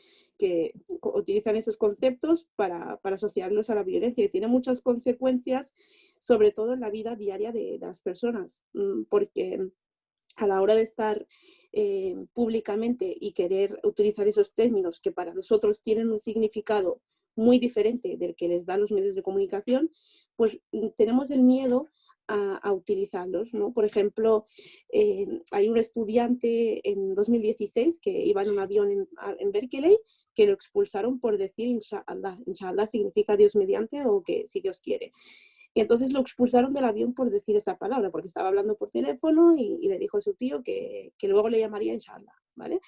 utilizan esos conceptos para asociarlos a la violencia y tiene muchas consecuencias, sobre todo en la vida diaria de las personas, porque a la hora de estar públicamente y querer utilizar esos términos que para nosotros tienen un significado muy diferente del que les dan los medios de comunicación, pues tenemos el miedo a utilizarlos, ¿no? Por ejemplo, hay un estudiante en 2016 que iba en un avión en Berkeley que lo expulsaron por decir Inshallah. Inshallah significa Dios mediante o que si Dios quiere. Y entonces lo expulsaron del avión por decir esa palabra, porque estaba hablando por teléfono y le dijo a su tío que luego le llamaría Inshallah, ¿vale?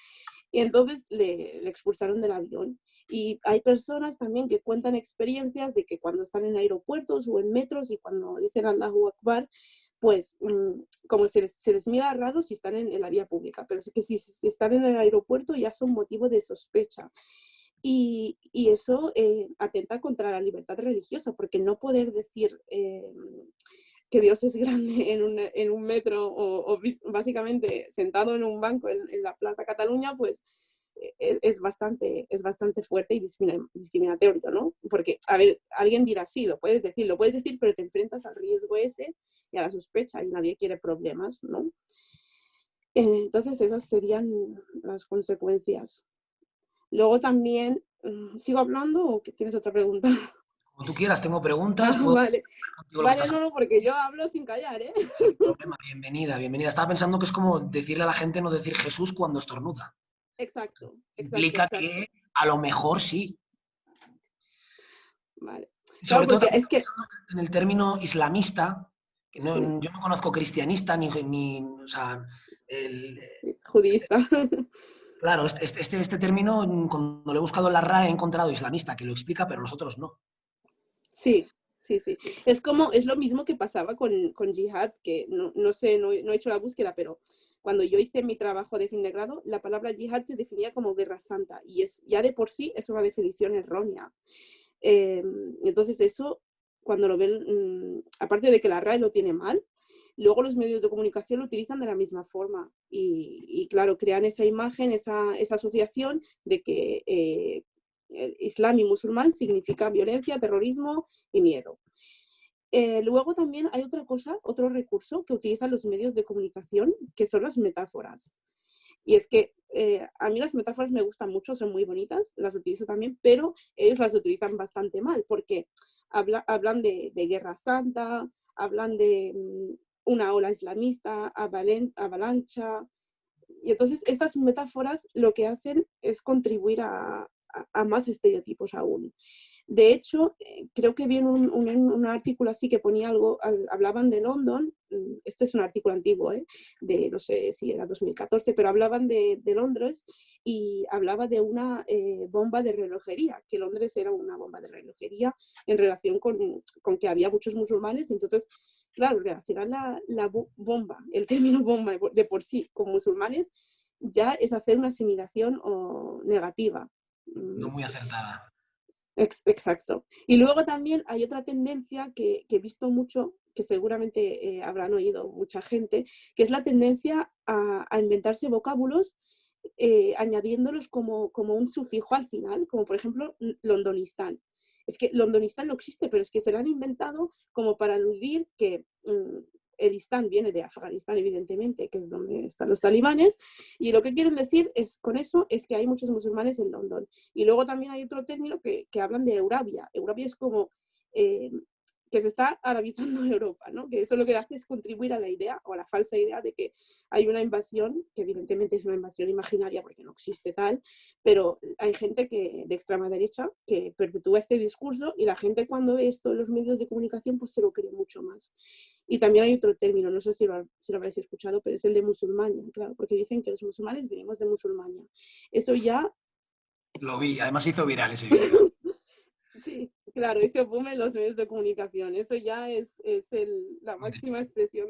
Y entonces le expulsaron del avión. Y hay personas también que cuentan experiencias de que cuando están en aeropuertos o en metros y cuando dicen Allahu Akbar, pues como se les mira raro si están en la vía pública, pero es que si están en el aeropuerto ya son motivo de sospecha. Y eso atenta contra la libertad religiosa, porque no poder decir que Dios es grande en un metro o básicamente sentado en un banco en la Plaza Cataluña, pues es bastante fuerte y discriminatorio, ¿no? Porque, a ver, alguien dirá, sí, lo puedes decir, pero te enfrentas al riesgo ese y a la sospecha y nadie quiere problemas, ¿no? Entonces esas serían las consecuencias. Luego también, ¿sigo hablando o que tienes otra pregunta? Como tú quieras, tengo preguntas, Ah, puedo vale. ver contigo lo que Vale, estás no, porque yo hablo sin callar, ¿eh? sin problema. Bienvenida, bienvenida. Estaba pensando que es como decirle a la gente no decir Jesús cuando estornuda. Exacto, exacto, Implica exacto. que a lo mejor sí. Vale. Y Claro, sobre todo porque también es que, pensando en el término islamista, que sí, yo no conozco cristianista ni o sea, el, este, judista. claro, este término, cuando lo he buscado en la RAE, he encontrado islamista, que lo explica, pero los otros no. Sí, sí, sí. Es lo mismo que pasaba con Jihad, que no sé, no he hecho la búsqueda, pero cuando yo hice mi trabajo de fin de grado, la palabra Jihad se definía como guerra santa y ya de por sí es una definición errónea. Entonces eso, cuando lo ven, aparte de que la RAE lo tiene mal, luego los medios de comunicación lo utilizan de la misma forma y claro, crean esa imagen, esa asociación de que Islam y musulmán significa violencia, terrorismo y miedo. Luego también hay otra cosa, otro recurso que utilizan los medios de comunicación, que son las metáforas. Y es que a mí las metáforas me gustan mucho, son muy bonitas, las utilizo también, pero ellos las utilizan bastante mal, porque hablan de guerra santa, hablan de una ola islamista, avalancha. Y entonces estas metáforas lo que hacen es contribuir a más estereotipos aún. De hecho, creo que vi un artículo así que ponía algo, hablaban de London, este es un artículo antiguo, de no sé si era 2014, pero hablaban de Londres y hablaba de una bomba de relojería, que Londres era una bomba de relojería en relación con que había muchos musulmanes. Entonces, claro, relacionar la bomba, el término bomba de por sí con musulmanes, ya es hacer una asimilación negativa. No muy acertada. Exacto. Y luego también hay otra tendencia que he visto mucho, que seguramente habrán oído mucha gente, que es la tendencia a inventarse vocábulos añadiéndolos como un sufijo al final, como por ejemplo Londonistán. Es que Londonistán no existe, pero es que se lo han inventado como para aludir que el Istán viene de Afganistán, evidentemente, que es donde están los talibanes, y lo que quieren decir con eso es que hay muchos musulmanes en London. Y luego también hay otro término que hablan de Eurabia. Eurabia es como que se está arabizando Europa, ¿no? Que eso lo que hace es contribuir a la idea o a la falsa idea de que hay una invasión, que evidentemente es una invasión imaginaria porque no existe tal, pero hay gente de extrema derecha que perpetúa este discurso y la gente cuando ve esto en los medios de comunicación pues se lo cree mucho más. Y también hay otro término, no sé si lo habréis escuchado, pero es el de musulmania, claro, porque dicen que los musulmanes venimos de Musulmania. Eso ya... Lo vi, además se hizo viral ese vídeo. Sí, claro, hizo boom en los medios de comunicación. Eso ya es la máxima expresión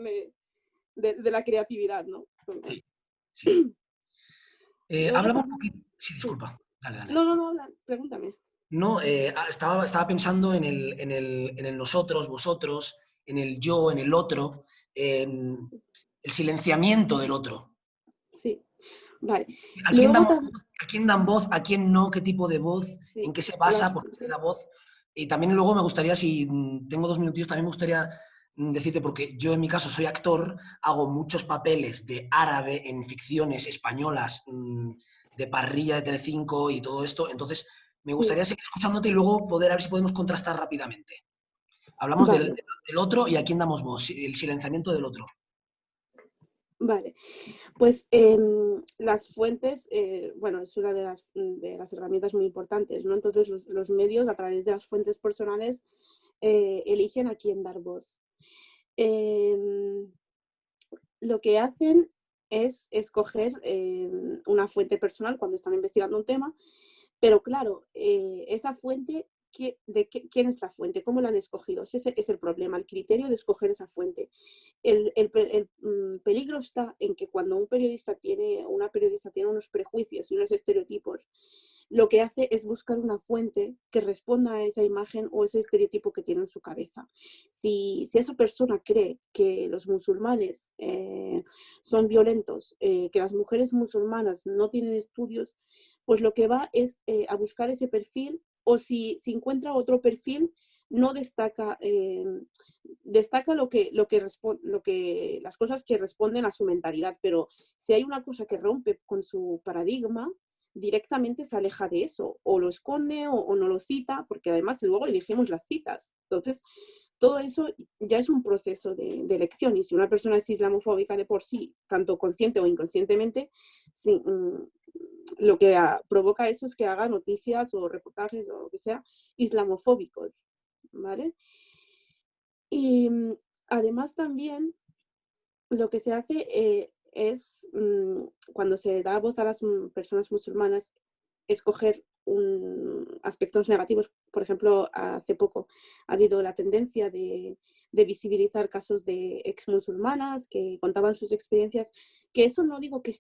de la creatividad, ¿no? Sí, sí. Háblame un También... poquito... Sí, disculpa. Dale, dale. No, pregúntame. No, estaba pensando en el nosotros, vosotros, en el yo, en el otro, en el silenciamiento del otro. Sí, vale. ¿A quién Luego damos también... voz? ¿A quién dan voz? ¿A quién no? ¿Qué tipo de voz? ¿En Sí, qué se basa? ¿Por qué se da voz? Y también luego me gustaría, si tengo 2 minutillos, también me gustaría decirte, porque yo en mi caso soy actor, hago muchos papeles de árabe en ficciones españolas, de parrilla de Telecinco y todo esto, entonces me gustaría seguir escuchándote y luego poder a ver si podemos contrastar rápidamente. Hablamos Vale. del otro y a quién damos voz, el silenciamiento del otro. Vale, pues las fuentes, bueno, es una de las herramientas muy importantes, ¿no? Entonces los medios a través de las fuentes personales eligen a quién dar voz. Lo que hacen es escoger una fuente personal cuando están investigando un tema, pero claro, esa fuente, ¿quién es la fuente? ¿Cómo la han escogido? Ese es el problema, el criterio de escoger esa fuente. El peligro está en que cuando una periodista tiene unos prejuicios y unos estereotipos, lo que hace es buscar una fuente que responda a esa imagen o ese estereotipo que tiene en su cabeza. Si esa persona cree que los musulmanes son violentos, que las mujeres musulmanas no tienen estudios, pues lo que va es a buscar ese perfil, o si encuentra otro perfil, no destaca, destaca las cosas que responden a su mentalidad, pero si hay una cosa que rompe con su paradigma, directamente se aleja de eso, o lo esconde o no lo cita, porque además luego elegimos las citas. Entonces, todo eso ya es un proceso de elección, y si una persona es islamofóbica de por sí, tanto consciente o inconscientemente, sí, lo que provoca eso es que haga noticias o reportajes o lo que sea islamofóbicos, ¿vale? Y además también lo que se hace es, cuando se da voz a las personas musulmanas, escoger aspectos negativos. Por ejemplo, hace poco ha habido la tendencia de visibilizar casos de ex musulmanas que contaban sus experiencias, que eso no digo que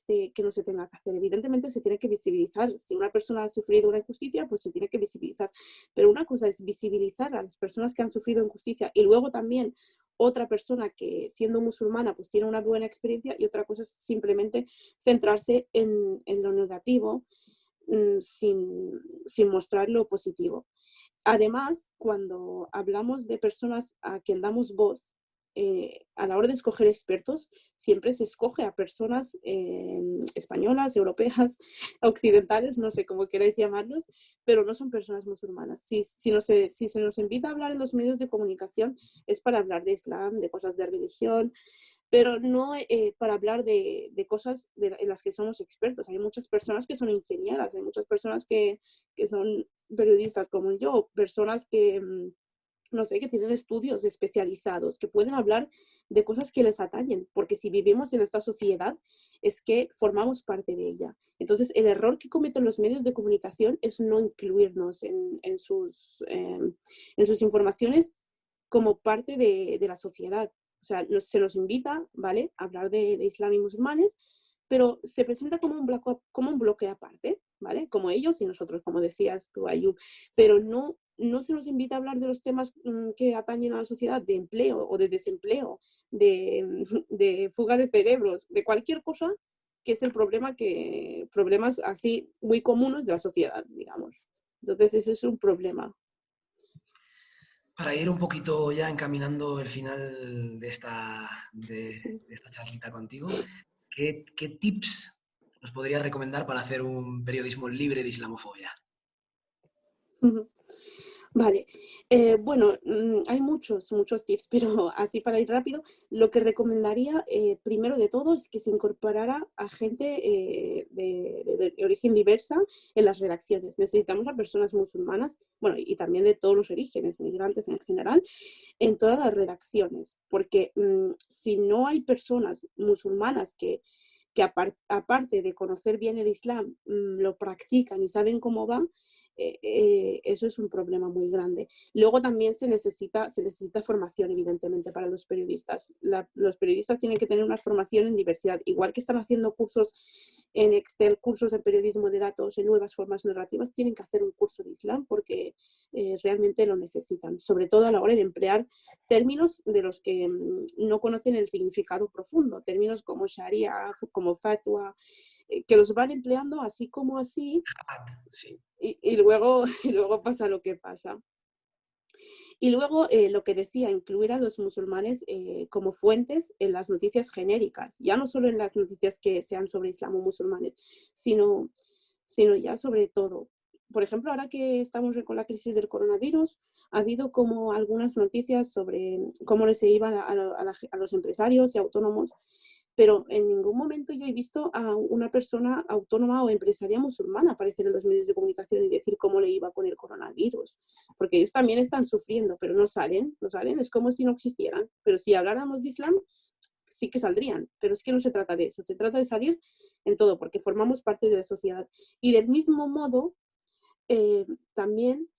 no se tenga que hacer, evidentemente se tiene que visibilizar. Si una persona ha sufrido una injusticia, pues se tiene que visibilizar, pero una cosa es visibilizar a las personas que han sufrido injusticia y luego también otra persona que siendo musulmana pues tiene una buena experiencia, y otra cosa es simplemente centrarse en lo negativo sin mostrar lo positivo. Además, cuando hablamos de personas a quien damos voz, a la hora de escoger expertos, siempre se escoge a personas españolas, europeas, occidentales, no sé cómo queráis llamarlos, pero no son personas musulmanas. Si se nos invita a hablar en los medios de comunicación, es para hablar de Islam, de cosas de religión, pero no para hablar de cosas en las que somos expertos. Hay muchas personas que son ingenieras, hay muchas personas que son periodistas como yo, personas que, no sé, que tienen estudios especializados, que pueden hablar de cosas que les atañen, porque si vivimos en esta sociedad es que formamos parte de ella. Entonces, el error que cometen los medios de comunicación es no incluirnos en sus informaciones como parte de la sociedad. O sea, se nos invita, ¿vale?, a hablar de Islam y musulmanes, pero se presenta como un bloque aparte, ¿vale? Como ellos y nosotros, como decías tú, Ayub. Pero no se nos invita a hablar de los temas que atañen a la sociedad, de empleo o de desempleo, de fuga de cerebros, de cualquier cosa que es problemas así muy comunes de la sociedad, digamos. Entonces, eso es un problema. Para ir un poquito ya encaminando el final de esta Sí. charlita contigo, ¿qué tips nos podrías recomendar para hacer un periodismo libre de islamofobia? Vale, bueno, hay muchos tips, pero así para ir rápido, lo que recomendaría primero de todo es que se incorporara a gente de origen diversa en las redacciones. Necesitamos a personas musulmanas, bueno, y también de todos los orígenes, migrantes en general, en todas las redacciones, porque si no hay personas musulmanas que aparte de conocer bien el Islam, lo practican y saben cómo va, eso es un problema muy grande. Luego también se necesita formación, evidentemente, para los periodistas. Los periodistas tienen que tener una formación en diversidad, igual que están haciendo cursos en Excel, cursos en periodismo de datos, en nuevas formas narrativas, tienen que hacer un curso de Islam porque realmente lo necesitan, sobre todo a la hora de emplear términos de los que no conocen el significado profundo, términos como Sharia, como Fatwa, que los van empleando así como así, Sí. y luego pasa lo que pasa. Y luego, lo que decía, incluir a los musulmanes como fuentes en las noticias genéricas, ya no solo en las noticias que sean sobre Islam o musulmanes, sino ya sobre todo. Por ejemplo, ahora que estamos con la crisis del coronavirus, ha habido como algunas noticias sobre cómo les se iban a los empresarios y autónomos, pero en ningún momento yo he visto a una persona autónoma o empresaria musulmana aparecer en los medios de comunicación y decir cómo le iba con el coronavirus, porque ellos también están sufriendo, pero no salen, es como si no existieran. Pero si habláramos de Islam, sí que saldrían, pero es que no se trata de eso, se trata de salir en todo, porque formamos parte de la sociedad. Y del mismo modo, también,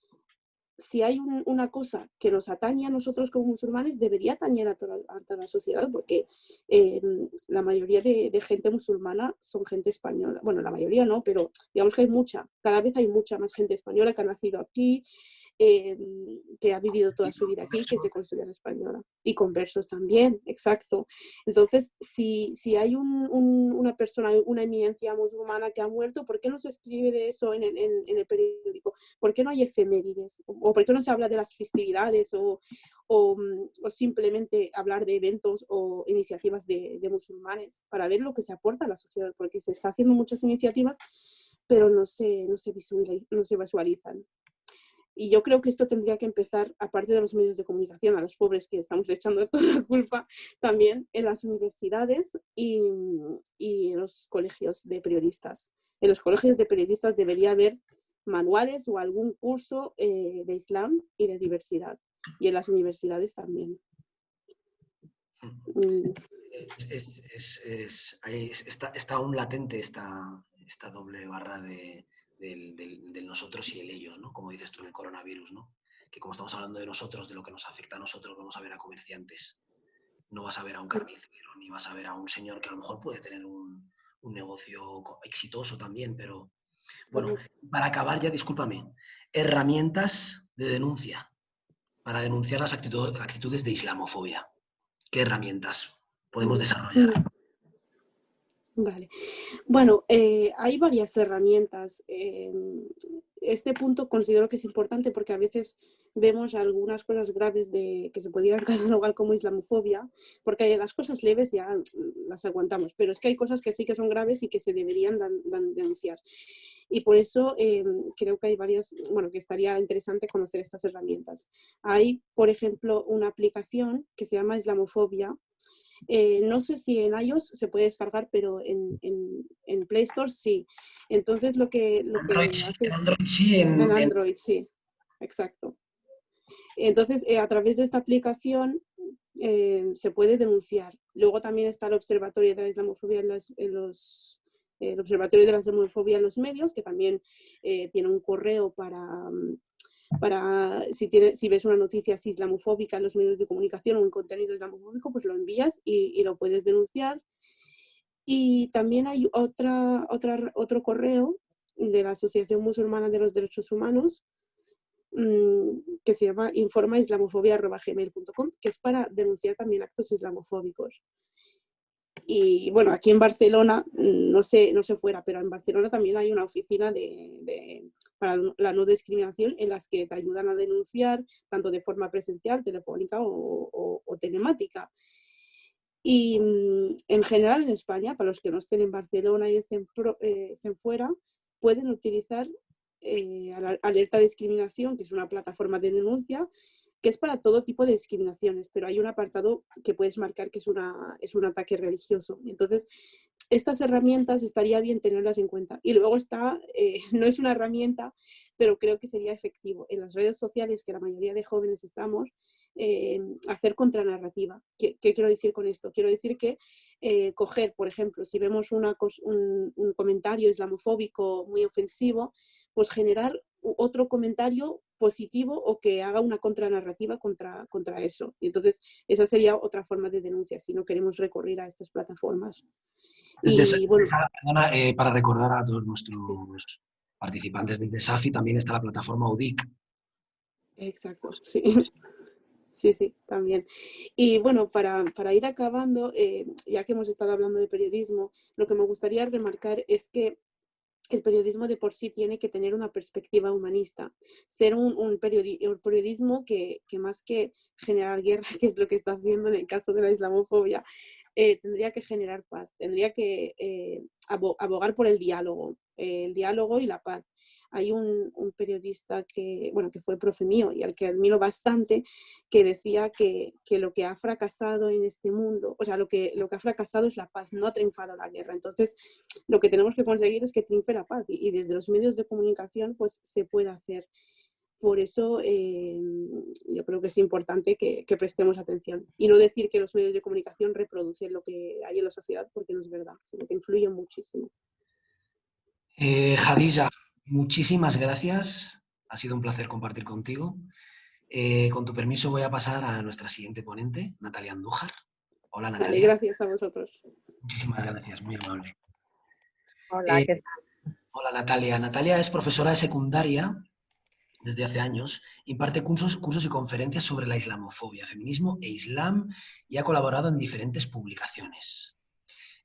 si hay una cosa que nos atañe a nosotros como musulmanes, debería atañer a toda la sociedad, porque la mayoría de gente musulmana son gente española. Bueno, la mayoría no, pero digamos que hay mucha, cada vez hay mucha más gente española que ha nacido aquí, que ha vivido toda su vida aquí, que se considera española. Y conversos también, exacto. Entonces, si hay una persona, una eminencia musulmana que ha muerto, ¿por qué no se escribe de eso en el periódico? ¿Por qué no hay efemérides? ¿O por qué no se habla de las festividades? O simplemente hablar de eventos o iniciativas de musulmanes para ver lo que se aporta a la sociedad, porque se está haciendo muchas iniciativas, pero no se visualizan. Y yo creo que esto tendría que empezar, aparte de los medios de comunicación, a los pobres que estamos echando toda la culpa, también en las universidades y en los colegios de periodistas. En los colegios de periodistas debería haber manuales o algún curso de Islam y de diversidad. Y en las universidades también. Está aún latente esta doble barra del nosotros y el ellos, ¿no? Como dices tú en el coronavirus, ¿no? Que como estamos hablando de nosotros, de lo que nos afecta a nosotros, vamos a ver a comerciantes. No vas a ver a un carnicero, ni vas a ver a un señor que a lo mejor puede tener un negocio exitoso también, pero bueno, para acabar ya, discúlpame, herramientas de denuncia para denunciar las actitudes de islamofobia. ¿Qué herramientas podemos desarrollar? Vale. Bueno, hay varias herramientas. Este punto considero que es importante porque a veces vemos algunas cosas graves que se podrían catalogar como islamofobia, porque las cosas leves ya las aguantamos, pero es que hay cosas que sí que son graves y que se deberían denunciar. Y por eso creo que hay varias, bueno, que estaría interesante conocer estas herramientas. Hay, por ejemplo, una aplicación que se llama Islamofobia, No sé si en iOS se puede descargar, pero en Play Store sí. Entonces lo que Android sí, hace en es... Android sí, En Android, sí, exacto. Entonces, a través de esta aplicación se puede denunciar. Luego también está el Observatorio de la Islamofobia el Observatorio de la Islamofobia en los medios, que también tiene un correo para si ves una noticia así islamofóbica en los medios de comunicación o un contenido islamofóbico, pues lo envías y lo puedes denunciar. Y también hay otro correo de la Asociación Musulmana de los Derechos Humanos, que se llama informaislamofobia@gmail.com, que es para denunciar también actos islamofóbicos. Y bueno, aquí en Barcelona, no sé fuera, pero en Barcelona también hay una oficina para la no discriminación en las que te ayudan a denunciar tanto de forma presencial, telefónica o telemática. Y en general en España, para los que no estén en Barcelona y estén fuera, pueden utilizar Alerta de Discriminación, que es una plataforma de denuncia, que es para todo tipo de discriminaciones, pero hay un apartado que puedes marcar que es un ataque religioso. Entonces, estas herramientas estaría bien tenerlas en cuenta. Y luego está, no es una herramienta, pero creo que sería efectivo en las redes sociales, que la mayoría de jóvenes estamos, hacer contranarrativa. ¿Qué quiero decir con esto? Quiero decir que coger, por ejemplo, si vemos un comentario islamofóbico muy ofensivo, pues generar otro comentario positivo o que haga una contranarrativa contra eso. Y entonces, esa sería otra forma de denuncia si no queremos recurrir a estas plataformas. Y bueno, Perdona, para recordar a todos nuestros sí, participantes del Desafi, también está la plataforma UDIC. exacto, sí. Sí, también. Y bueno, para ir acabando, ya que hemos estado hablando de periodismo, lo que me gustaría remarcar es que el periodismo de por sí tiene que tener una perspectiva humanista, ser un periodismo que más que generar guerra, que es lo que está haciendo en el caso de la islamofobia, tendría que generar paz, tendría que abogar por el diálogo y la paz. Hay un periodista que fue profe mío y al que admiro bastante, que decía que lo que ha fracasado en este mundo, o sea, lo que ha fracasado es la paz, no ha triunfado la guerra. Entonces, lo que tenemos que conseguir es que triunfe la paz y desde los medios de comunicación pues se puede hacer. Por eso yo creo que es importante que prestemos atención y no decir que los medios de comunicación reproducen lo que hay en la sociedad, porque no es verdad, sino que influyen muchísimo. Jadilla, muchísimas gracias. Ha sido un placer compartir contigo. Con tu permiso voy a pasar a nuestra siguiente ponente, Natalia Andújar. Hola, Vale, Natalia. gracias a vosotros. Muchísimas gracias, muy amable. Hola, ¿qué tal? Hola, Natalia. Natalia es profesora de secundaria desde hace años, imparte cursos y conferencias sobre la islamofobia, feminismo e islam y ha colaborado en diferentes publicaciones.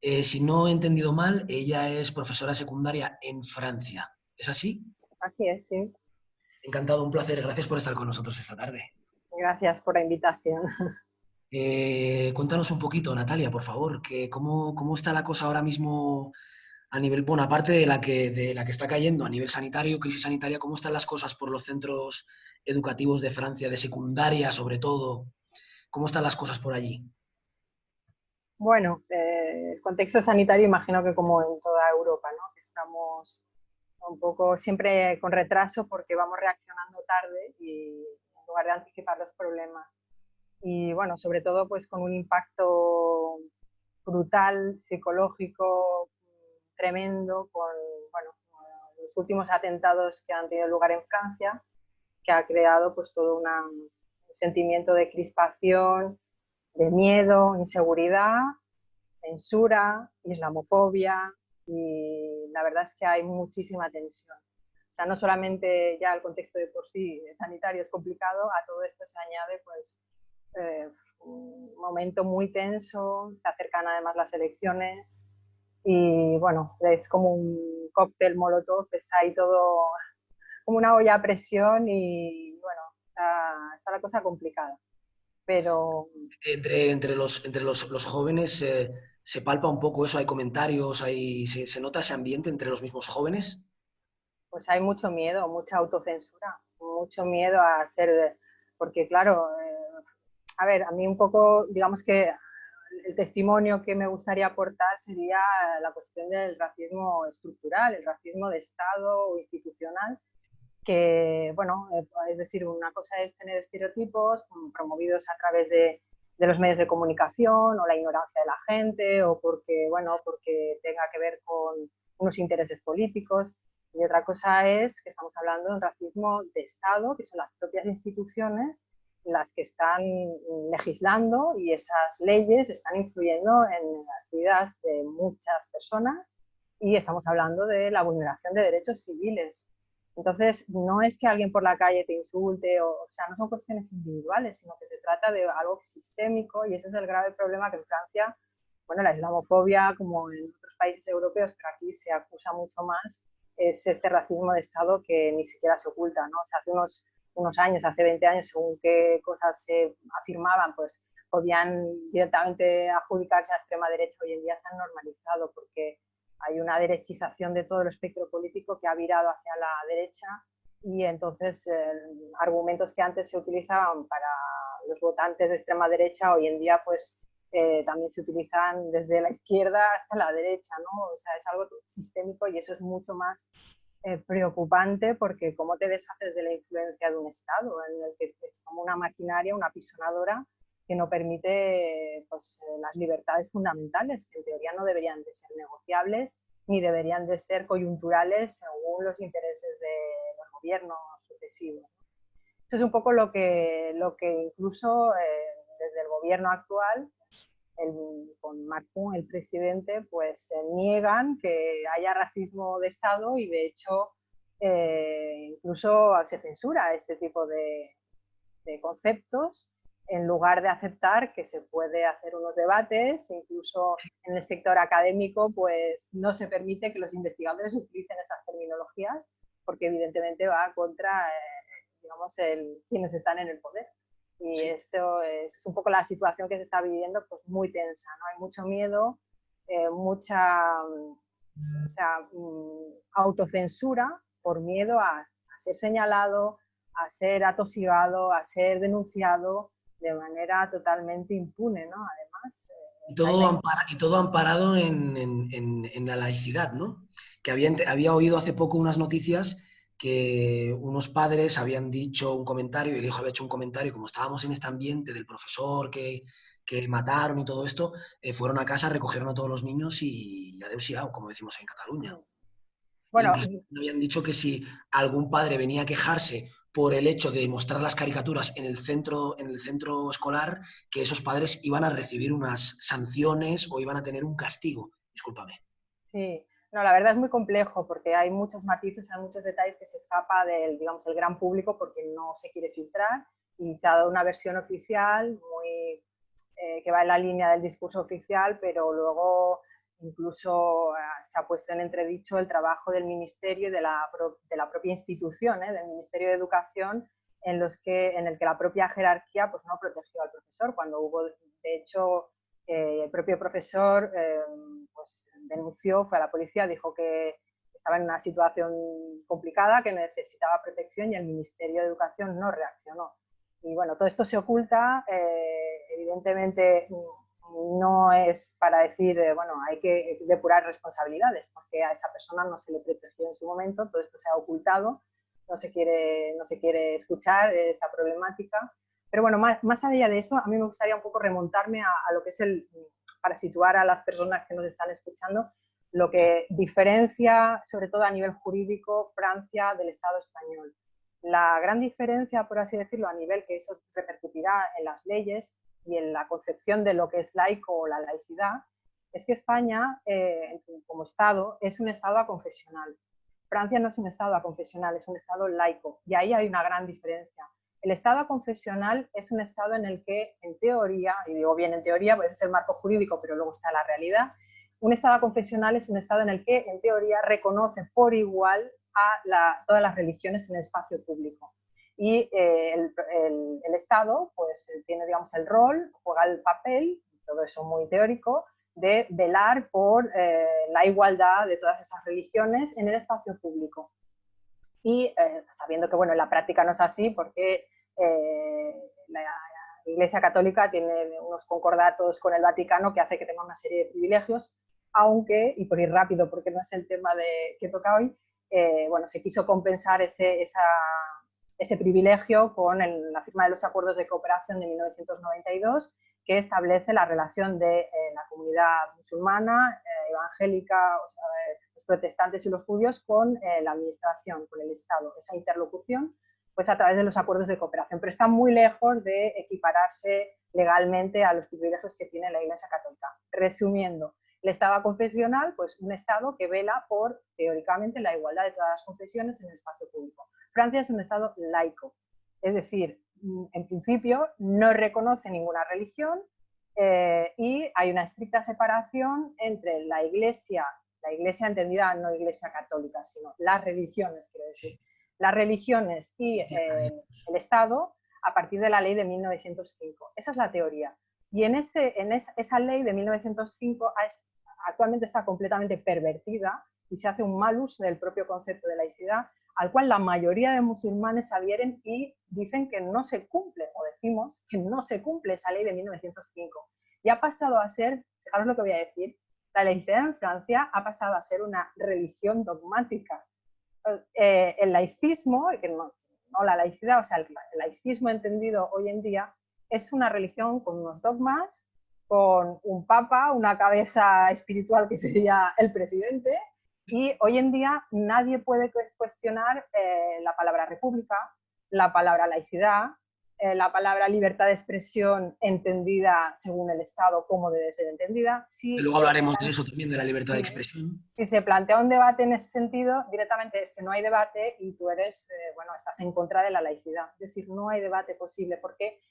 Si no he entendido mal, ella es profesora de secundaria en Francia. ¿Es así? Así es, sí. Encantado, un placer. Gracias por estar con nosotros esta tarde. Gracias por la invitación. Cuéntanos un poquito, Natalia, por favor, cómo está la cosa ahora mismo a nivel, bueno, aparte de la que está cayendo a nivel sanitario, crisis sanitaria, ¿cómo están las cosas por los centros educativos de Francia, de secundaria sobre todo? ¿Cómo están las cosas por allí? Bueno, el contexto sanitario imagino que como en toda Europa, ¿no? Que estamos un poco siempre con retraso porque vamos reaccionando tarde y en lugar de anticipar los problemas. Y bueno, sobre todo pues con un impacto brutal, psicológico, tremendo, con bueno, los últimos atentados que han tenido lugar en Francia, que ha creado pues todo un sentimiento de crispación, de miedo, inseguridad, censura, islamofobia, y la verdad es que hay muchísima tensión. O sea, no solamente ya el contexto de por sí sanitario es complicado, a todo esto se añade pues un momento muy tenso, se acercan además las elecciones y bueno, es como un cóctel molotov, está ahí todo como una olla a presión y bueno, está la cosa complicada. Pero Entre los jóvenes se palpa un poco eso, hay comentarios, se nota ese ambiente entre los mismos jóvenes. pues hay mucho miedo, mucha autocensura, mucho miedo a ser, porque claro, a ver, a mí un poco, digamos que el testimonio que me gustaría aportar sería la cuestión del racismo estructural, el racismo de Estado o institucional, que, bueno, es decir, una cosa es tener estereotipos promovidos a través de los medios de comunicación o la ignorancia de la gente o porque, bueno, porque tenga que ver con unos intereses políticos. Y otra cosa es que estamos hablando de un racismo de Estado, que son las propias instituciones las que están legislando y esas leyes están influyendo en las vidas de muchas personas y estamos hablando de la vulneración de derechos civiles. Entonces, no es que alguien por la calle te insulte, o sea, no son cuestiones individuales, sino que se trata de algo sistémico y ese es el grave problema que en Francia, bueno, la islamofobia, como en otros países europeos, pero aquí se acusa mucho más, es este racismo de Estado que ni siquiera se oculta, ¿no? O sea, hace unos años, hace 20 años, según qué cosas se afirmaban, pues podían directamente adjudicarse a la extrema derecha. Hoy en día se han normalizado porque hay una derechización de todo el espectro político que ha virado hacia la derecha y entonces argumentos que antes se utilizaban para los votantes de extrema derecha, hoy en día pues también se utilizan desde la izquierda hasta la derecha, ¿no? O sea, es algo sistémico y eso es mucho más preocupante porque cómo te deshaces de la influencia de un Estado en el que es como una maquinaria, una apisonadora que no permite pues, las libertades fundamentales, que en teoría no deberían de ser negociables ni deberían de ser coyunturales según los intereses de los gobiernos sucesivos. Eso es un poco lo que incluso desde el gobierno actual, con Macron, el presidente, pues niegan que haya racismo de Estado y de hecho incluso se censura este tipo de conceptos en lugar de aceptar que se puede hacer unos debates, incluso en el sector académico pues no se permite que los investigadores utilicen esas terminologías porque evidentemente va contra digamos, quienes están en el poder. Y sí, esto es un poco la situación que se está viviendo, pues muy tensa, ¿no? Hay mucho miedo, mucha o sea, autocensura por miedo a ser señalado, a ser atosigado, a ser denunciado de manera totalmente impune, ¿no? Además... Y todo amparado en la laicidad, ¿no? Que había oído hace poco unas noticias que unos padres habían dicho un comentario, y el hijo había hecho un comentario, y como estábamos en este ambiente del profesor que mataron y todo esto, fueron a casa, recogieron a todos los niños y adeu-siau, como decimos en Cataluña. Bueno, incluso habían dicho que si algún padre venía a quejarse por el hecho de mostrar las caricaturas en el centro escolar, que esos padres iban a recibir unas sanciones o iban a tener un castigo. Discúlpame. Sí, no, la verdad es muy complejo porque hay muchos matices, hay muchos detalles que se escapa del, digamos, el gran público porque no se quiere filtrar y se ha dado una versión oficial muy, que va en la línea del discurso oficial, pero luego incluso se ha puesto en entredicho el trabajo del Ministerio y de la propia institución, del Ministerio de Educación, en el que la propia jerarquía pues, no protegió al profesor, cuando hubo, de hecho, el propio profesor pues, denunció, fue a la policía, dijo que estaba en una situación complicada, que necesitaba protección y el Ministerio de Educación no reaccionó. Y bueno, todo esto se oculta, evidentemente no es para decir, bueno, hay que depurar responsabilidades, porque a esa persona no se le protegió en su momento, todo esto se ha ocultado, no se quiere escuchar esta problemática. Pero bueno, más allá de eso, a mí me gustaría un poco remontarme a lo que es para situar a las personas que nos están escuchando, lo que diferencia, sobre todo a nivel jurídico, Francia del Estado español. La gran diferencia, por así decirlo, a nivel que eso repercutirá en las leyes y en la concepción de lo que es laico o la laicidad, es que España, como Estado, es un Estado aconfesional. Francia no es un Estado aconfesional, es un Estado laico, y ahí hay una gran diferencia. El Estado aconfesional es un Estado en el que, en teoría, y digo bien en teoría, pues es el marco jurídico, pero luego está la realidad, un Estado aconfesional es un Estado en el que, en teoría, reconoce por igual a todas las religiones en el espacio público. Y el Estado pues, tiene, digamos, el rol, juega el papel, todo eso muy teórico, de velar por la igualdad de todas esas religiones en el espacio público. Y sabiendo que bueno, en la práctica no es así, porque Iglesia Católica tiene unos concordatos con el Vaticano que hace que tenga una serie de privilegios, aunque, y por ir rápido porque no es el tema que toca hoy, bueno, se quiso compensar ese privilegio con la firma de los acuerdos de cooperación de 1992, que establece la relación de la comunidad musulmana, evangélica, o sea, los protestantes y los judíos con la administración, con el Estado, esa interlocución, pues a través de los acuerdos de cooperación, pero está muy lejos de equipararse legalmente a los privilegios que tiene la Iglesia Católica. Resumiendo, el Estado confesional, pues un Estado que vela por, teóricamente, la igualdad de todas las confesiones en el espacio público. Francia es un Estado laico, es decir, en principio no reconoce ninguna religión y hay una estricta separación entre la Iglesia entendida no Iglesia Católica, sino las religiones, quiero decir, las religiones y el Estado a partir de la ley de 1905. Esa es la teoría. Y esa ley de 1905 actualmente está completamente pervertida y se hace un mal uso del propio concepto de laicidad, al cual la mayoría de musulmanes adhieren y dicen que no se cumple, o decimos que no se cumple esa ley de 1905. Y ha pasado a ser, fijaros lo que voy a decir, la laicidad en Francia ha pasado a ser una religión dogmática. El laicismo, no la laicidad, o sea, el laicismo entendido hoy en día es una religión con unos dogmas, con un papa, una cabeza espiritual que sería el presidente, y hoy en día nadie puede cuestionar la palabra república, la palabra laicidad, la palabra libertad de expresión entendida según el Estado, como debe ser entendida. Y luego hablaremos de eso también, de la libertad de expresión. Si se plantea un debate en ese sentido, directamente es que no hay debate y tú eres, estás en contra de la laicidad. Es decir, no hay debate posible porque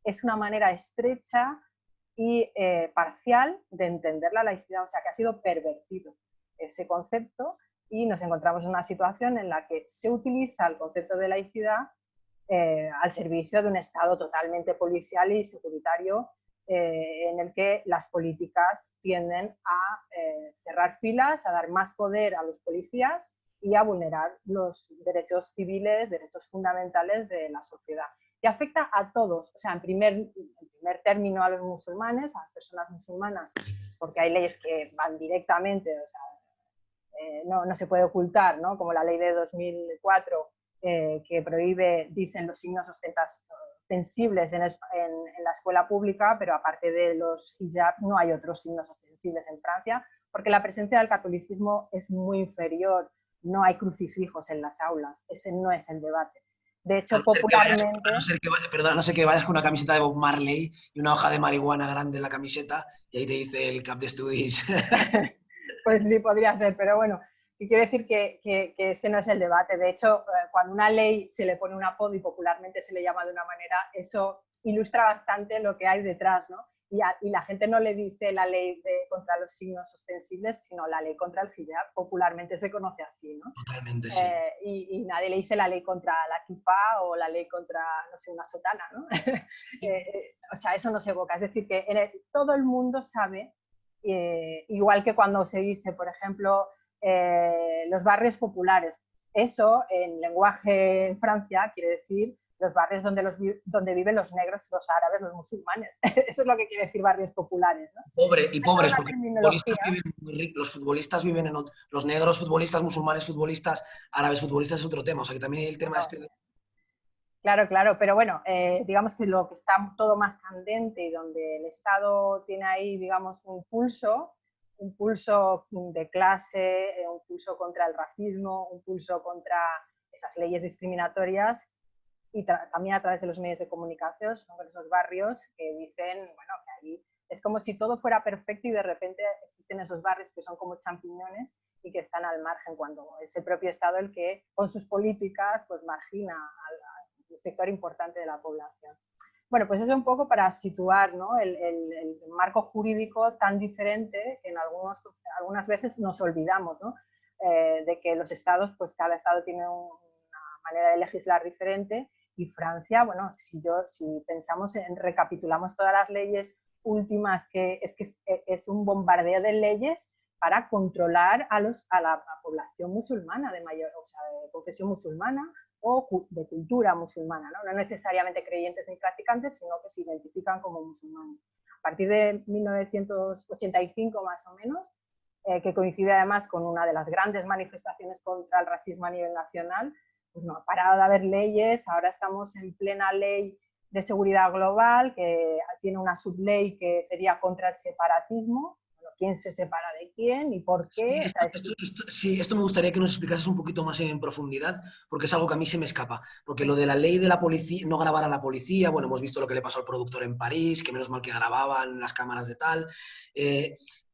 es una manera estrecha y parcial de entender la laicidad, o sea, que ha sido pervertido ese concepto y nos encontramos en una situación en la que se utiliza el concepto de laicidad al servicio de un Estado totalmente policial y securitario en el que las políticas tienden a cerrar filas, a dar más poder a los policías y a vulnerar los derechos civiles, derechos fundamentales de la sociedad. Y afecta a todos, o sea, en primer término a los musulmanes, a las personas musulmanas, porque hay leyes que van directamente, o sea, no se puede ocultar, ¿no? Como la ley de 2004, que prohíbe, dicen, los signos ostensibles en la escuela pública, pero aparte de los hijab no hay otros signos ostensibles en Francia, porque la presencia del catolicismo es muy inferior, no hay crucifijos en las aulas, ese no es el debate. De hecho, popularmente... A no ser que vayas con una camiseta de Bob Marley y una hoja de marihuana grande en la camiseta y ahí te dice el cap de estudis. Pues sí, podría ser, pero bueno, y quiero decir que ese no es el debate. De hecho, cuando una ley se le pone un apodo y popularmente se le llama de una manera, eso ilustra bastante lo que hay detrás, ¿no? Y la gente no le dice la ley contra los signos ostensibles, sino la ley contra el hijab, popularmente se conoce así, ¿no? Totalmente, sí. Y nadie le dice la ley contra la kippah o la ley contra, no sé, una sotana, ¿no? O sea, eso no se evoca. Es decir, que todo el mundo sabe, igual que cuando se dice, por ejemplo, los barrios populares. Eso, en lenguaje en Francia, quiere decir los barrios donde viven los negros, los árabes, los musulmanes. Eso es lo que quiere decir barrios populares, ¿no? Pobres, porque los futbolistas viven en los negros futbolistas, musulmanes futbolistas, árabes futbolistas es otro tema. O sea que también hay el tema Claro, pero bueno, digamos que lo que está todo más candente y donde el Estado tiene ahí, digamos, un pulso de clase, un pulso contra el racismo, un pulso contra esas leyes discriminatorias y también a través de los medios de comunicación, son esos barrios que dicen, bueno, que ahí es como si todo fuera perfecto y de repente existen esos barrios que son como champiñones y que están al margen, cuando es el propio Estado el que con sus políticas pues margina a un sector importante de la población. Bueno, pues eso un poco para situar, ¿no? el marco jurídico tan diferente que algunas veces nos olvidamos, ¿no? De que los estados, pues cada estado tiene una manera de legislar diferente y Francia, bueno, si pensamos recapitulamos todas las leyes últimas, que es un bombardeo de leyes para controlar a la población musulmana de confesión musulmana o de cultura musulmana, ¿no? No necesariamente creyentes ni practicantes, sino que se identifican como musulmanes. A partir de 1985 más o menos, que coincide además con una de las grandes manifestaciones contra el racismo a nivel nacional, pues no ha parado de haber leyes. Ahora estamos en plena ley de seguridad global, que tiene una subley que sería contra el separatismo. Bueno, ¿quién se separa de quién y por qué? Sí, esto me gustaría que nos explicases un poquito más en profundidad, porque es algo que a mí se me escapa. Porque lo de la ley de la policía, no grabar a la policía, bueno, hemos visto lo que le pasó al productor en París, que menos mal que grababan las cámaras de tal.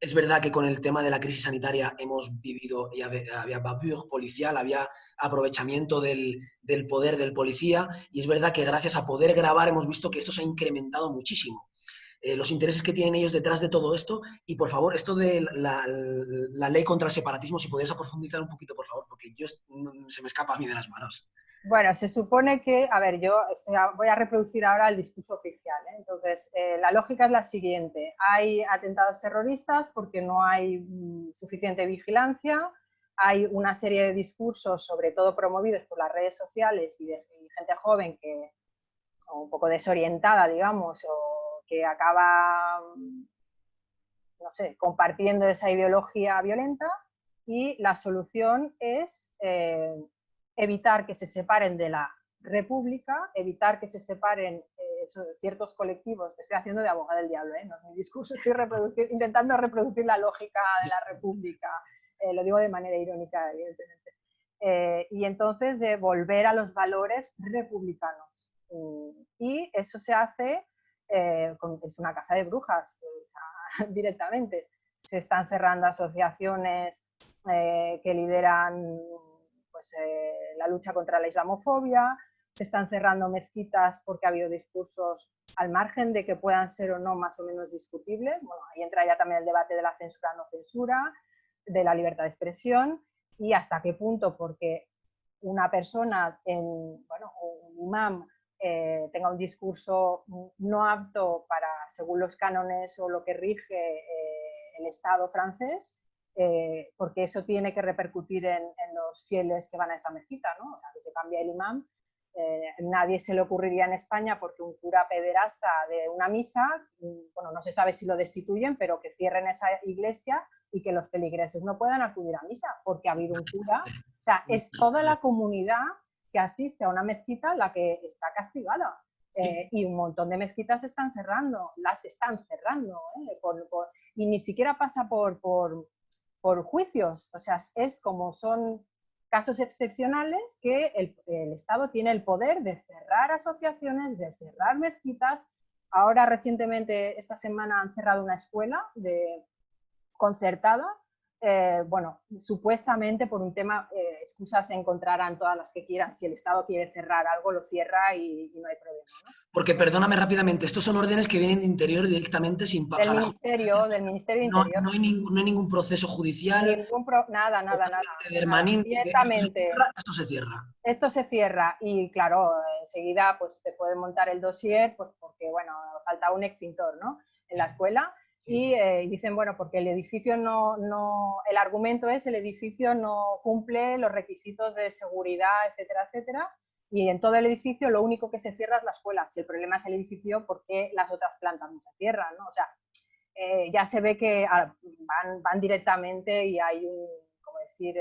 Es verdad que con el tema de la crisis sanitaria hemos vivido, y había bavure policial, había aprovechamiento del poder del policía, y es verdad que gracias a poder grabar hemos visto que esto se ha incrementado muchísimo. Los intereses que tienen ellos detrás de todo esto, y por favor, esto de la ley contra el separatismo, si podrías profundizar un poquito, por favor, porque se me escapa a mí de las manos. Bueno, se supone que, a ver, yo voy a reproducir ahora el discurso oficial, ¿eh? Entonces, la lógica es la siguiente: hay atentados terroristas porque no hay suficiente vigilancia, hay una serie de discursos, sobre todo promovidos por las redes sociales y gente joven que, un poco desorientada, digamos, o que acaba, no sé, compartiendo esa ideología violenta, y la solución es evitar que se separen de la República, evitar que se separen ciertos colectivos. Estoy haciendo de abogada del diablo, no es mi discurso, estoy intentando reproducir la lógica de la República, lo digo de manera irónica, evidentemente. Y entonces de volver a los valores republicanos. Y eso se hace, es una caza de brujas, directamente. Se están cerrando asociaciones que lideran pues, la lucha contra la islamofobia, se están cerrando mezquitas porque ha habido discursos al margen de que puedan ser o no más o menos discutibles. Bueno, ahí entra ya también el debate de la censura o no censura, de la libertad de expresión, y hasta qué punto, porque una persona, bueno, un imam, tenga un discurso no apto para, según los cánones o lo que rige el Estado francés, porque eso tiene que repercutir en los fieles que van a esa mezquita, ¿no? O sea, que se cambia el imam. Nadie se le ocurriría en España, porque un cura pederasta de una misa, bueno, no se sabe si lo destituyen, pero que cierren esa iglesia y que los feligreses no puedan acudir a misa porque ha habido un cura. O sea, es toda la comunidad que asiste a una mezquita la que está castigada. Y un montón de mezquitas se están cerrando, las están cerrando, y ni siquiera pasa por juicios. O sea, es como son casos excepcionales que el Estado tiene el poder de cerrar asociaciones, de cerrar mezquitas. Ahora, recientemente, esta semana han cerrado una escuela concertada. Bueno, supuestamente por un tema, excusas se encontrarán todas las que quieran. Si el Estado quiere cerrar algo, lo cierra y no hay problema, ¿no? Porque, perdóname rápidamente, estos son órdenes que vienen de Interior directamente sin pasar. Del Ministerio de Interior. No hay ningún proceso judicial. Nada. Directamente. Esto se cierra. Esto se cierra y, claro, enseguida pues, te pueden montar el dossier, pues, porque, bueno, falta un extintor, ¿no?, en la escuela. Y dicen, bueno, porque el edificio el argumento es el edificio no cumple los requisitos de seguridad, etcétera, etcétera. Y en todo el edificio lo único que se cierra es la escuela. Si el problema es el edificio, ¿por qué las otras plantas no se cierran, ¿no? O sea, ya se ve que van directamente, y hay como decir,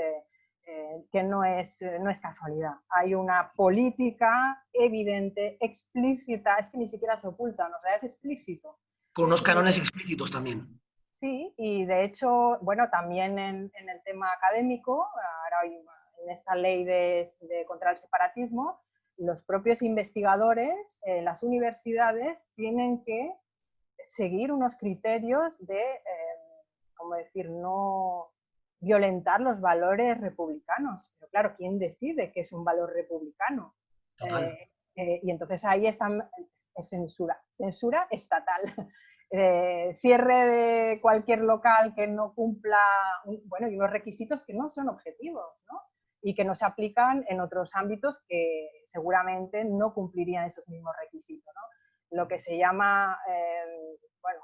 que no es casualidad. Hay una política evidente, explícita, es que ni siquiera se oculta, o sea, es explícito. Con unos cánones explícitos también. Sí, y de hecho, bueno, también en el tema académico, ahora en esta ley contra el separatismo, los propios investigadores en las universidades tienen que seguir unos criterios de, ¿cómo decir?, no violentar los valores republicanos. Pero claro, ¿quién decide qué es un valor republicano? Y entonces ahí está censura estatal. Cierre de cualquier local que no cumpla, bueno, y unos requisitos que no son objetivos, ¿no?, y que no se aplican en otros ámbitos que seguramente no cumplirían esos mismos requisitos, ¿no? Lo que se llama, bueno,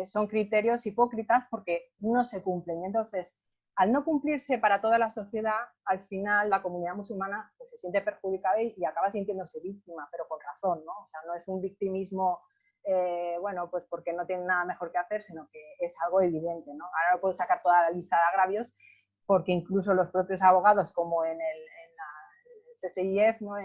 son criterios hipócritas porque no se cumplen. Y entonces, al no cumplirse para toda la sociedad, al final la comunidad musulmana pues, se siente perjudicada y acaba sintiéndose víctima, pero con razón, ¿no? O sea, no es un victimismo, bueno, pues porque no tienen nada mejor que hacer, sino que es algo evidente, ¿no? Ahora no puedo sacar toda la lista de agravios, porque incluso los propios abogados, como en la CSIF, ¿no?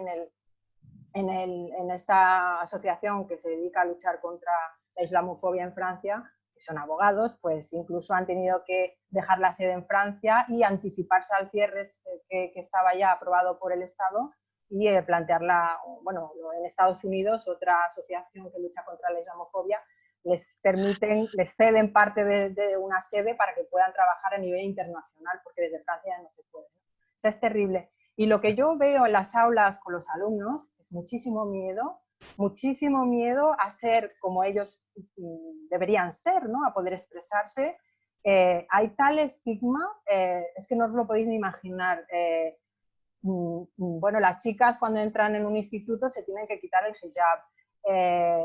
en esta asociación que se dedica a luchar contra la islamofobia en Francia, que son abogados, pues incluso han tenido que dejar la sede en Francia y anticiparse al cierre que estaba ya aprobado por el Estado y plantearla, bueno, en Estados Unidos, otra asociación que lucha contra la islamofobia, les ceden parte de una sede para que puedan trabajar a nivel internacional, porque desde Francia ya no se puede. O sea, es terrible. Y lo que yo veo en las aulas con los alumnos es muchísimo miedo a ser como ellos deberían ser, ¿no? A poder expresarse. Hay tal estigma, es que no os lo podéis ni imaginar. Bueno, las chicas cuando entran en un instituto se tienen que quitar el hijab.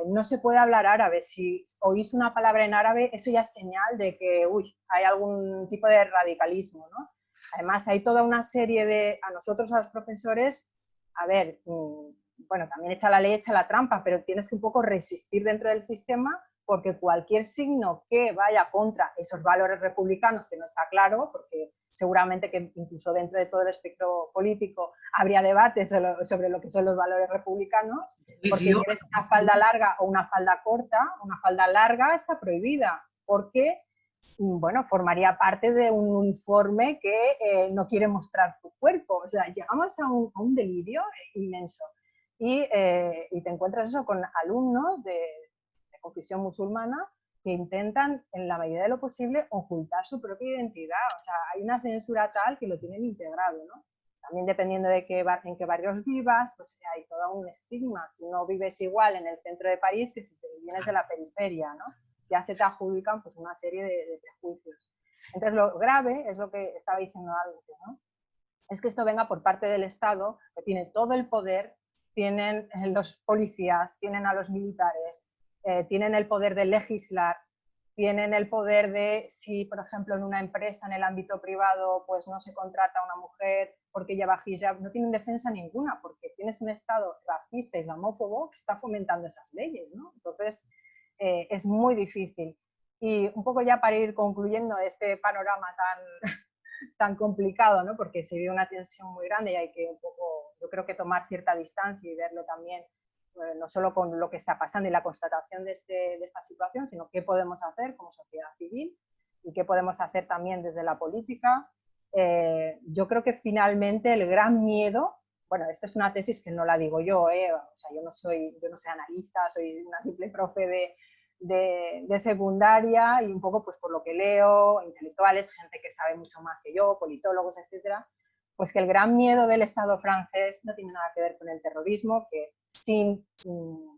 No se puede hablar árabe. Si oís una palabra en árabe, eso ya es señal de que hay algún tipo de radicalismo, ¿no? Además, hay toda una serie de... A nosotros, a los profesores, a ver, bueno, también echa la ley, echa la trampa, pero tienes que un poco resistir dentro del sistema, porque cualquier signo que vaya contra esos valores republicanos, que no está claro, porque seguramente que incluso dentro de todo el espectro político habría debates sobre lo que son los valores republicanos, porque lleves una falda larga o una falda corta, una falda larga está prohibida, porque bueno, formaría parte de un uniforme que no quiere mostrar tu cuerpo. O sea, llegamos a un delirio inmenso. Y te encuentras eso con alumnos de confesión musulmana que intentan, en la medida de lo posible, ocultar su propia identidad. O sea, hay una censura tal que lo tienen integrado, ¿no? También dependiendo de en qué barrios vivas, pues hay todo un estigma. Tú no vives igual en el centro de París que si te vienes de la periferia, ¿no? Ya se te adjudican pues, una serie de prejuicios. Entonces, lo grave es lo que estaba diciendo antes, ¿no? Es que esto venga por parte del Estado, que tiene todo el poder, tienen los policías, tienen a los militares, tienen el poder de legislar, tienen el poder de, si por ejemplo en una empresa, en el ámbito privado, pues no se contrata a una mujer porque lleva hijab, no tienen defensa ninguna, porque tienes un Estado racista, islamófobo, que está fomentando esas leyes, ¿no? Entonces, es muy difícil. Y un poco ya para ir concluyendo este panorama tan complicado, ¿no? Porque se vive una tensión muy grande y hay que un poco, yo creo que tomar cierta distancia y verlo también, no solo con lo que está pasando y la constatación de esta situación, sino qué podemos hacer como sociedad civil y qué podemos hacer también desde la política. Yo creo que finalmente el gran miedo, bueno, esta es una tesis que no la digo yo, o sea, yo no soy analista, soy una simple profe de secundaria y un poco pues por lo que leo, intelectuales, gente que sabe mucho más que yo, politólogos, etcétera, pues que el gran miedo del Estado francés no tiene nada que ver con el terrorismo, que sin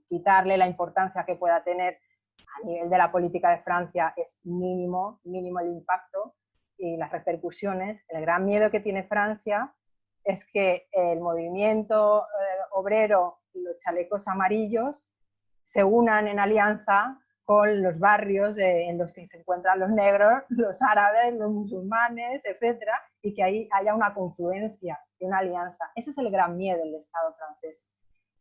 quitarle la importancia que pueda tener a nivel de la política de Francia es mínimo el impacto y las repercusiones. El gran miedo que tiene Francia es que el movimiento obrero y los chalecos amarillos se unan en alianza con los barrios en los que se encuentran los negros, los árabes, los musulmanes, etcétera, y que ahí haya una confluencia y una alianza. Ese es el gran miedo del Estado francés.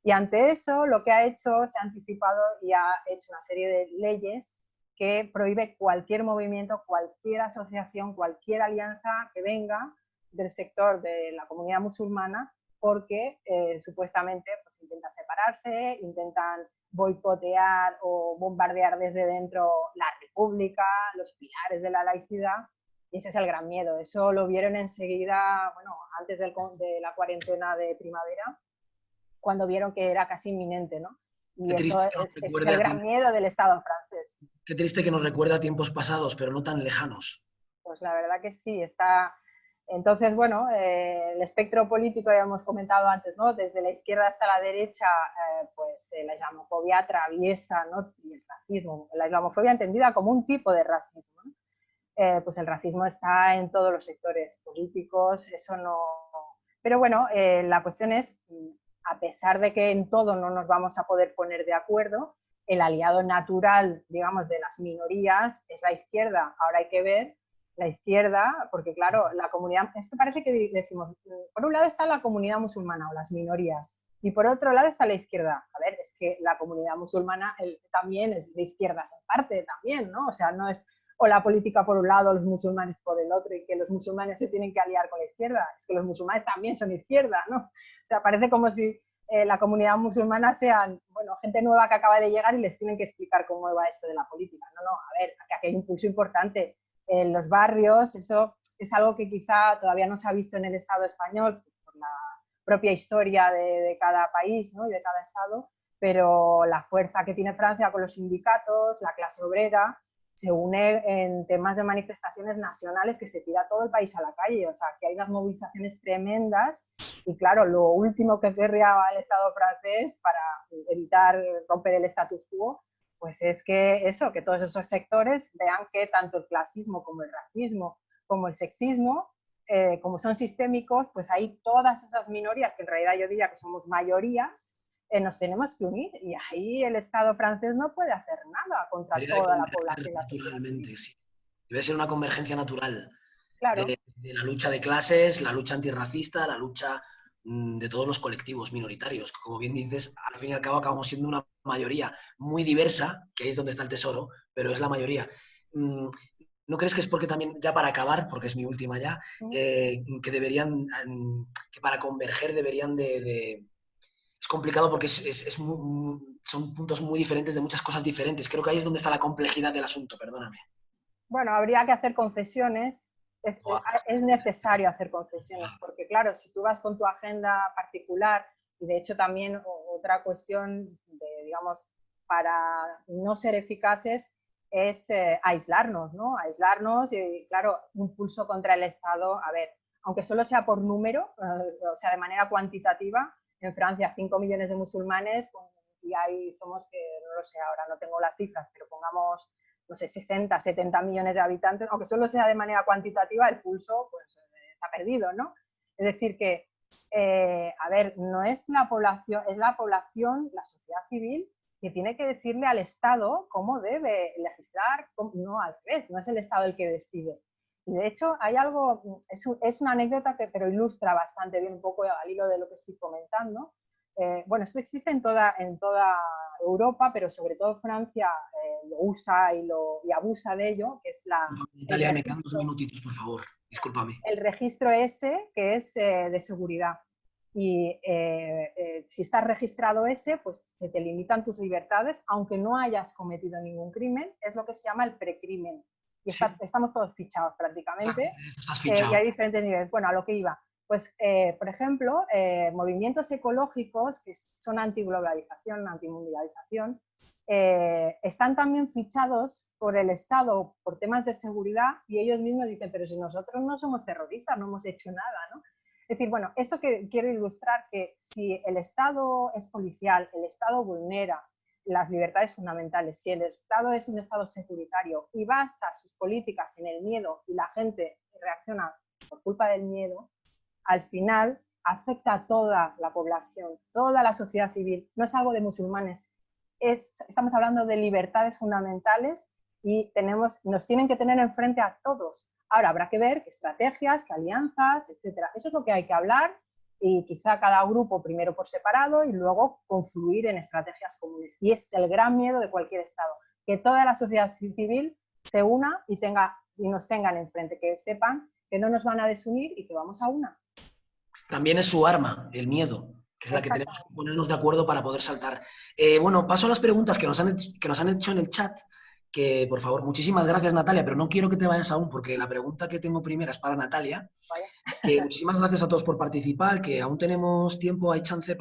Y ante eso, lo que ha hecho, se ha anticipado y ha hecho una serie de leyes que prohíbe cualquier movimiento, cualquier asociación, cualquier alianza que venga del sector de la comunidad musulmana, porque supuestamente pues, intentan separarse, intentan boicotear o bombardear desde dentro la república, los pilares de la laicidad, y ese es el gran miedo. Eso lo vieron enseguida, bueno, antes de la cuarentena de primavera, cuando vieron que era casi inminente, ¿no? Y eso es el gran miedo del Estado francés. Qué triste que nos recuerda a tiempos pasados, pero no tan lejanos. Pues la verdad que sí, está... Entonces, bueno, el espectro político, ya hemos comentado antes, ¿no? Desde la izquierda hasta la derecha, pues la islamofobia atraviesa, ¿no? Y el racismo, la islamofobia entendida como un tipo de racismo, ¿no? Pues el racismo está en todos los sectores políticos, eso no... Pero bueno, la cuestión es, a pesar de que en todo no nos vamos a poder poner de acuerdo, el aliado natural, digamos, de las minorías es la izquierda. Ahora hay que ver la izquierda, porque claro, la comunidad, es que parece que decimos, por un lado está la comunidad musulmana o las minorías, y por otro lado está la izquierda. A ver, es que la comunidad musulmana también es de izquierdas en parte también, ¿no? O sea, no es o la política por un lado, los musulmanes por el otro, y que los musulmanes se tienen que aliar con la izquierda. Es que los musulmanes también son izquierda, ¿no? O sea, parece como si la comunidad musulmana sean, bueno, gente nueva que acaba de llegar y les tienen que explicar cómo va esto de la política. No, a ver, aquí hay un impulso importante en los barrios, eso es algo que quizá todavía no se ha visto en el Estado español, por la propia historia de cada país, ¿no? Y de cada Estado, pero la fuerza que tiene Francia con los sindicatos, la clase obrera, se une en temas de manifestaciones nacionales que se tira todo el país a la calle, o sea, que hay unas movilizaciones tremendas y claro, lo último que querría el Estado francés para evitar romper el status quo, pues es que eso, que todos esos sectores vean que tanto el clasismo como el racismo, como el sexismo, como son sistémicos, pues hay todas esas minorías, que en realidad yo diría que somos mayorías, nos tenemos que unir y ahí el Estado francés no puede hacer nada contra toda la población. Naturalmente, sí. Debe ser una convergencia natural claro. de la lucha de clases, la lucha antirracista, la lucha de todos los colectivos minoritarios, que como bien dices, al fin y al cabo acabamos siendo una mayoría muy diversa, que ahí es donde está el tesoro, pero es la mayoría. ¿No crees que es porque también, ya para acabar, porque es mi última ya, que deberían, que para converger deberían de es complicado porque son puntos muy diferentes de muchas cosas diferentes. Creo que ahí es donde está la complejidad del asunto, perdóname. Bueno, habría que hacer concesiones. Es necesario hacer concesiones, porque claro, si tú vas con tu agenda particular, y de hecho también otra cuestión, digamos, para no ser eficaces, es aislarnos, ¿no? Aislarnos y, claro, un pulso contra el Estado, a ver, aunque solo sea por número, o sea, de manera cuantitativa, en Francia 5 millones de musulmanes y ahí somos, que no lo sé ahora, no tengo las cifras, pero pongamos, no sé, 60, 70 millones de habitantes, aunque solo sea de manera cuantitativa, el pulso pues está perdido, ¿no? Es decir que, a ver, no es la población, es la población, la sociedad civil, que tiene que decirle al Estado cómo debe legislar, no al revés, no es el Estado el que decide. Y de hecho hay algo, es una anécdota que pero ilustra bastante bien un poco al hilo de lo que estoy comentando. Bueno, esto existe en toda Europa, pero sobre todo Francia lo usa y abusa de ello, que es Natalia, me quedan 2 minutitos, por favor, discúlpame. El registro ese, que es de seguridad. Y si estás registrado ese, pues se te limitan tus libertades, aunque no hayas cometido ningún crimen, es lo que se llama el precrimen. Y estamos todos fichados prácticamente, y hay diferentes niveles. Bueno, a lo que iba. Pues, por ejemplo, movimientos ecológicos que son antiglobalización, antimundialización, están también fichados por el Estado por temas de seguridad y ellos mismos dicen, pero si nosotros no somos terroristas, no hemos hecho nada, ¿no? Es decir, bueno, esto que quiero ilustrar, que si el Estado es policial, el Estado vulnera las libertades fundamentales, si el Estado es un Estado securitario y basa sus políticas en el miedo y la gente reacciona por culpa del miedo, al final afecta a toda la población, toda la sociedad civil. No es algo de musulmanes, estamos hablando de libertades fundamentales y nos tienen que tener enfrente a todos. Ahora habrá que ver qué estrategias, qué alianzas, etcétera. Eso es lo que hay que hablar y quizá cada grupo primero por separado y luego confluir en estrategias comunes. Y ese es el gran miedo de cualquier Estado, que toda la sociedad civil se una y nos tengan enfrente, que sepan que no nos van a desunir y que vamos a una. También es su arma, el miedo, que es la que tenemos que ponernos de acuerdo para poder saltar. Bueno, paso a las preguntas que nos han hecho en el chat, que por favor, muchísimas gracias Natalia, pero no quiero que te vayas aún, porque la pregunta que tengo primera es para Natalia. Que muchísimas gracias a todos por participar, que aún tenemos tiempo, hay chance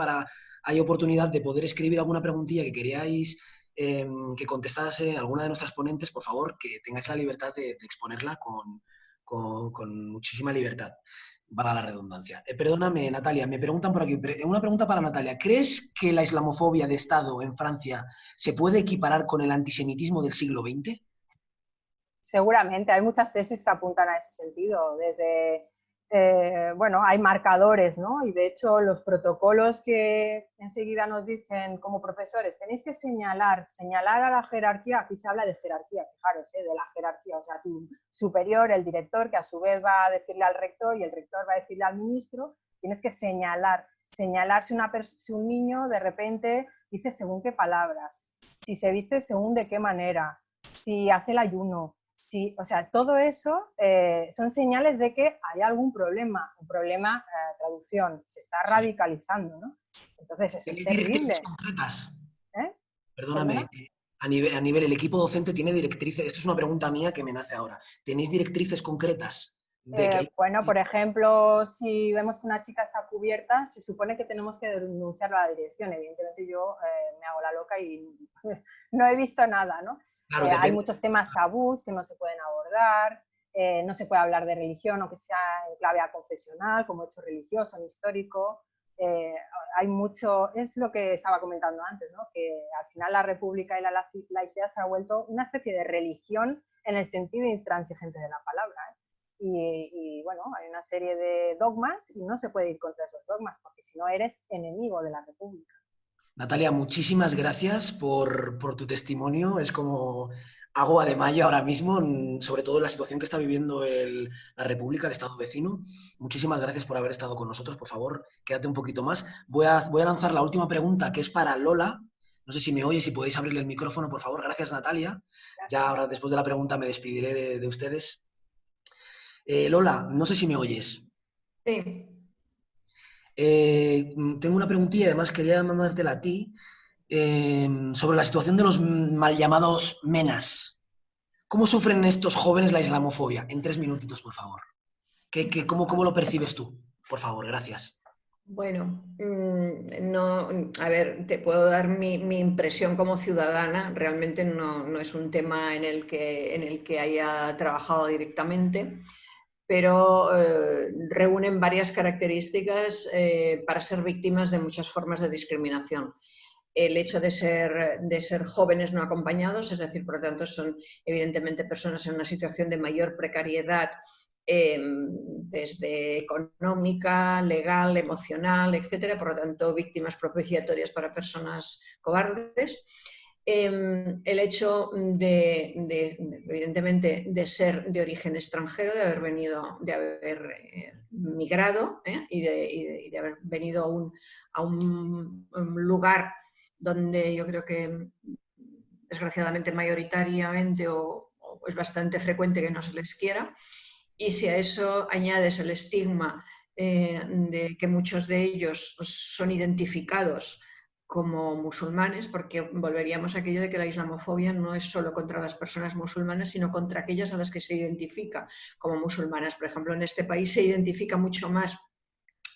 hay oportunidad de poder escribir alguna preguntilla que queríais que contestase alguna de nuestras ponentes, por favor, que tengáis la libertad de exponerla con muchísima libertad. Para la redundancia. Perdóname, Natalia, me preguntan por aquí, una pregunta para Natalia. ¿Crees que la islamofobia de Estado en Francia se puede equiparar con el antisemitismo del siglo XX? Seguramente, hay muchas tesis que apuntan a ese sentido, desde bueno, hay marcadores, ¿no? Y de hecho los protocolos que enseguida nos dicen como profesores, tenéis que señalar a la jerarquía, aquí se habla de jerarquía, fijaros, de la jerarquía, o sea, tu superior, el director, que a su vez va a decirle al rector y el rector va a decirle al ministro, tienes que señalar si un niño de repente dice según qué palabras, si se viste según de qué manera, si hace el ayuno. Sí, o sea, todo eso son señales de que hay algún problema, traducción, se está radicalizando, ¿no? Entonces, eso es terrible. ¿Directrices concretas? Perdóname, ¿Perdona? a nivel, el equipo docente tiene directrices, esto es una pregunta mía que me nace ahora, ¿tenéis directrices concretas? Bueno, por ejemplo, si vemos que una chica está cubierta, se supone que tenemos que denunciarlo a la dirección. Evidentemente yo me hago la loca y no he visto nada, ¿no? Claro, Hay muchos temas tabús que no se pueden abordar, no se puede hablar de religión, aunque sea en clave confesional, como hecho religioso, histórico. Hay mucho, es lo que estaba comentando antes, ¿no? Que al final la república y la laicidad se ha vuelto una especie de religión en el sentido intransigente de la palabra, ¿eh? Y bueno, hay una serie de dogmas y no se puede ir contra esos dogmas porque si no eres enemigo de la República. Natalia, muchísimas gracias por tu testimonio. Es como agua de mayo ahora mismo, sobre todo en la situación que está viviendo la República, el Estado vecino. Muchísimas gracias por haber estado con nosotros. Por favor, quédate un poquito más. Voy a lanzar la última pregunta, que es para Lola. No sé si me oye, si podéis abrirle el micrófono, por favor. Gracias, Natalia. Gracias. Ya ahora, después de la pregunta, me despediré de ustedes. Lola, no sé si me oyes. Sí. Tengo una preguntilla, además quería mandártela a ti, sobre la situación de los mal llamados menas. ¿Cómo sufren estos jóvenes la islamofobia? En 3 minutitos, por favor. ¿Cómo lo percibes tú? Por favor, gracias. Bueno, no, a ver, te puedo dar mi impresión como ciudadana. Realmente no es un tema en el que haya trabajado directamente, pero reúnen varias características para ser víctimas de muchas formas de discriminación. El hecho de ser jóvenes no acompañados, es decir, por lo tanto, son evidentemente personas en una situación de mayor precariedad, desde económica, legal, emocional, etcétera, por lo tanto, víctimas propiciatorias para personas cobardes. El hecho evidentemente, de ser de origen extranjero, de haber migrado y de haber venido a un lugar donde yo creo que desgraciadamente mayoritariamente o es bastante frecuente que no se les quiera. Y si a eso añades el estigma de que muchos de ellos son identificados como musulmanes, porque volveríamos a aquello de que la islamofobia no es solo contra las personas musulmanas, sino contra aquellas a las que se identifica como musulmanas. Por ejemplo, en este país se identifica mucho más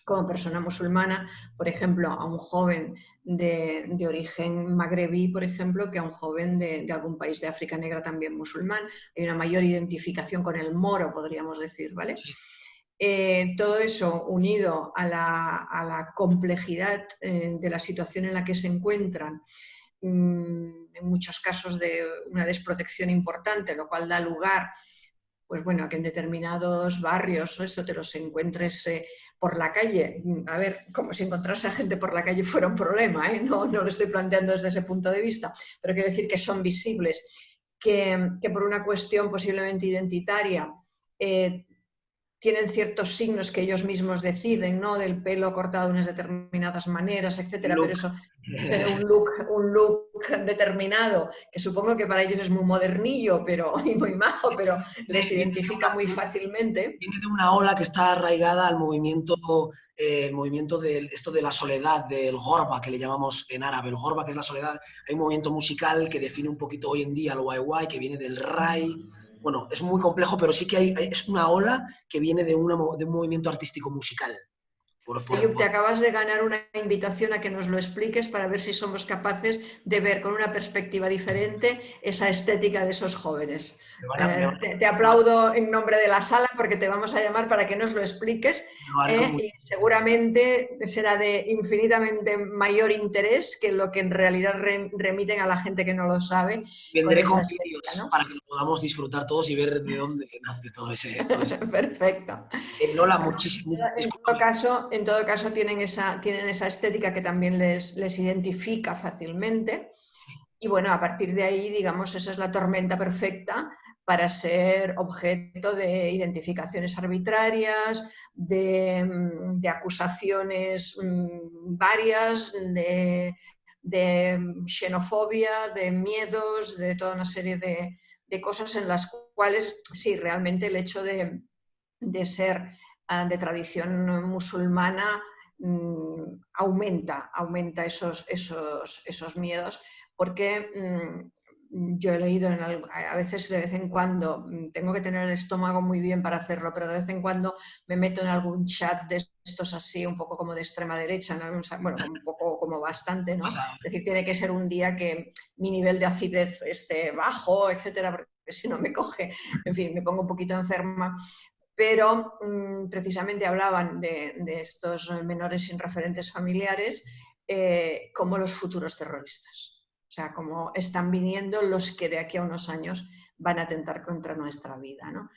como persona musulmana, por ejemplo, a un joven de origen magrebí, por ejemplo, que a un joven de algún país de África negra también musulmán. Hay una mayor identificación con el moro, podríamos decir, ¿vale? Sí. Todo eso unido a la complejidad de la situación en la que se encuentran, en muchos casos de una desprotección importante, lo cual da lugar pues bueno, a que en determinados barrios o eso te los encuentres por la calle. A ver, como si encontrarse a gente por la calle fuera un problema, ¿eh? No lo estoy planteando desde ese punto de vista, pero quiero decir que son visibles, que por una cuestión posiblemente identitaria tienen ciertos signos que ellos mismos deciden, ¿no? Del pelo cortado de unas determinadas maneras, etcétera, pero un look determinado, que supongo que para ellos es muy modernillo y muy majo, pero les identifica muy fácilmente. Viene de una ola que está arraigada al movimiento esto de la soledad, del gorba, que le llamamos en árabe. El gorba, que es la soledad, hay un movimiento musical que define un poquito hoy en día al guay, que viene del rai. Bueno, es muy complejo, pero sí que es una ola que viene de un movimiento artístico musical. Ayub, te acabas de ganar una invitación a que nos lo expliques para ver si somos capaces de ver con una perspectiva diferente esa estética de esos jóvenes. Te aplaudo en nombre de la sala porque te vamos a llamar para que nos lo expliques y seguramente será de infinitamente mayor interés que lo que en realidad remiten a la gente que no lo sabe. Vendré con vídeos, ¿no? Para que lo podamos disfrutar todos y ver de dónde nace todo ese... Perfecto. Lola, muchísimo. En todo caso tienen esa estética que también les identifica fácilmente. Y bueno, a partir de ahí, digamos, esa es la tormenta perfecta para ser objeto de identificaciones arbitrarias, de acusaciones varias, de xenofobia, de miedos, de toda una serie de cosas en las cuales sí, realmente el hecho de ser de tradición musulmana aumenta esos miedos, porque yo he leído a veces, de vez en cuando, tengo que tener el estómago muy bien para hacerlo, pero de vez en cuando me meto en algún chat de estos así, un poco como de extrema derecha, ¿no? Bueno, un poco como bastante, ¿no? Es decir, tiene que ser un día que mi nivel de acidez esté bajo, etcétera, porque si no me coge, en fin, me pongo un poquito enferma. Pero precisamente hablaban de estos menores sin referentes familiares como los futuros terroristas. O sea, como están viniendo los que de aquí a unos años van a atentar contra nuestra vida, ¿no?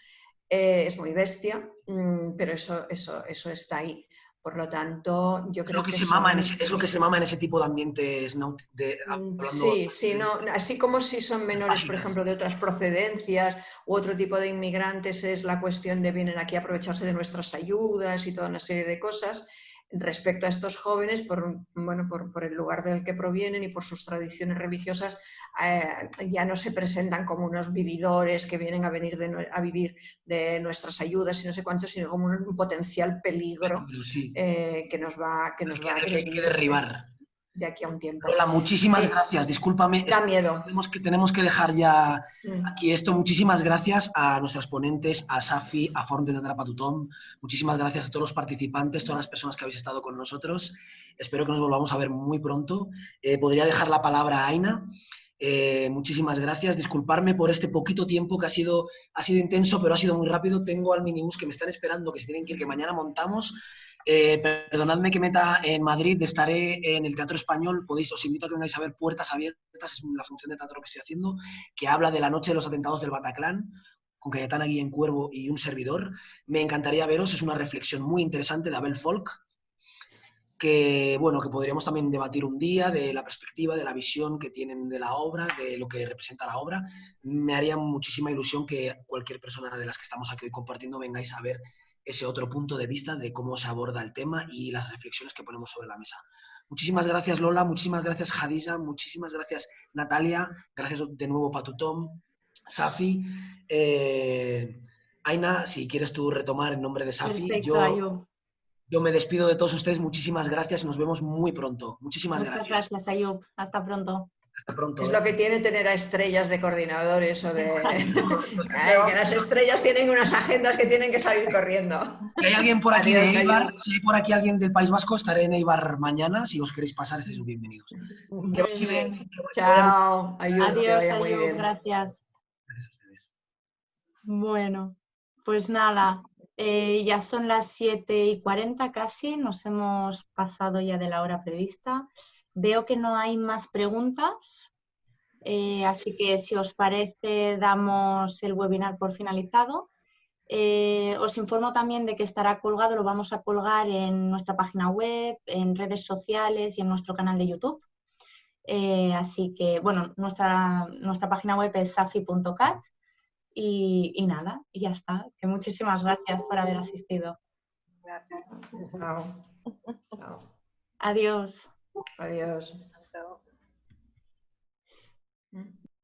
Es muy bestia, pero eso está ahí. Por lo tanto, yo creo que es lo que se mama en ese tipo de ambientes. ¿No? Sí, no, así como si son menores, por ejemplo, de otras procedencias u otro tipo de inmigrantes, es la cuestión de vienen aquí a aprovecharse de nuestras ayudas y toda una serie de cosas. Respecto a estos jóvenes, por el lugar del que provienen y por sus tradiciones religiosas, ya no se presentan como unos vividores que vienen a vivir de nuestras ayudas y no sé cuánto, sino como un potencial peligro que nos va a agredir. Hay que derribar. De aquí a un tiempo. Lola, muchísimas gracias. Discúlpame. Da miedo. Tenemos que dejar ya aquí esto. Muchísimas gracias a nuestras ponentes, a Safi, a Forn de Teatre Patutom. Muchísimas gracias a todos los participantes, todas las personas que habéis estado con nosotros. Espero que nos volvamos a ver muy pronto. Podría dejar la palabra a Aina. Muchísimas gracias. Disculparme por este poquito tiempo que ha sido intenso, pero ha sido muy rápido. Tengo al minibús que me están esperando, que se tienen que ir, que mañana montamos. Perdonadme que meta en Madrid, estaré en el Teatro Español, os invito a que vengáis a ver Puertas Abiertas, es la función de teatro que estoy haciendo, que habla de la noche de los atentados del Bataclan, con Cayetana Guillén Cuervo y un servidor. Me encantaría veros, es una reflexión muy interesante de Abel Folk, que podríamos también debatir un día de la perspectiva, de la visión que tienen de la obra, de lo que representa la obra. Me haría muchísima ilusión que cualquier persona de las que estamos aquí hoy compartiendo vengáis a ver ese otro punto de vista de cómo se aborda el tema y las reflexiones que ponemos sobre la mesa. Muchísimas gracias, Lola, muchísimas gracias, Jadisa, muchísimas gracias, Natalia, gracias de nuevo, Patutom, Safi. Aina, si quieres tú retomar en nombre de Safi. Perfecto, yo me despido de todos ustedes, muchísimas gracias, nos vemos muy pronto. Muchas gracias, Ayub. Hasta pronto. Hasta pronto. Es lo que tiene tener a estrellas de coordinadores o de... que las estrellas tienen unas agendas que tienen que salir corriendo. Si hay alguien por aquí de Eibar, si hay por aquí alguien del País Vasco, estaré en Eibar mañana. Si os queréis pasar, estáis bienvenidos. Chao, Ayub. Adiós, Ayub, gracias. Gracias a ustedes. Bueno, pues nada, ya son las 7:40 casi, nos hemos pasado ya de la hora prevista. Veo que no hay más preguntas, así que si os parece damos el webinar por finalizado. Os informo también de que estará colgado, lo vamos a colgar en nuestra página web, en redes sociales y en nuestro canal de YouTube. Así que, bueno, nuestra página web es safi.cat y nada, y ya está. Que muchísimas gracias por haber asistido. Gracias. Chao. Chao. Adiós. Adiós. Chao.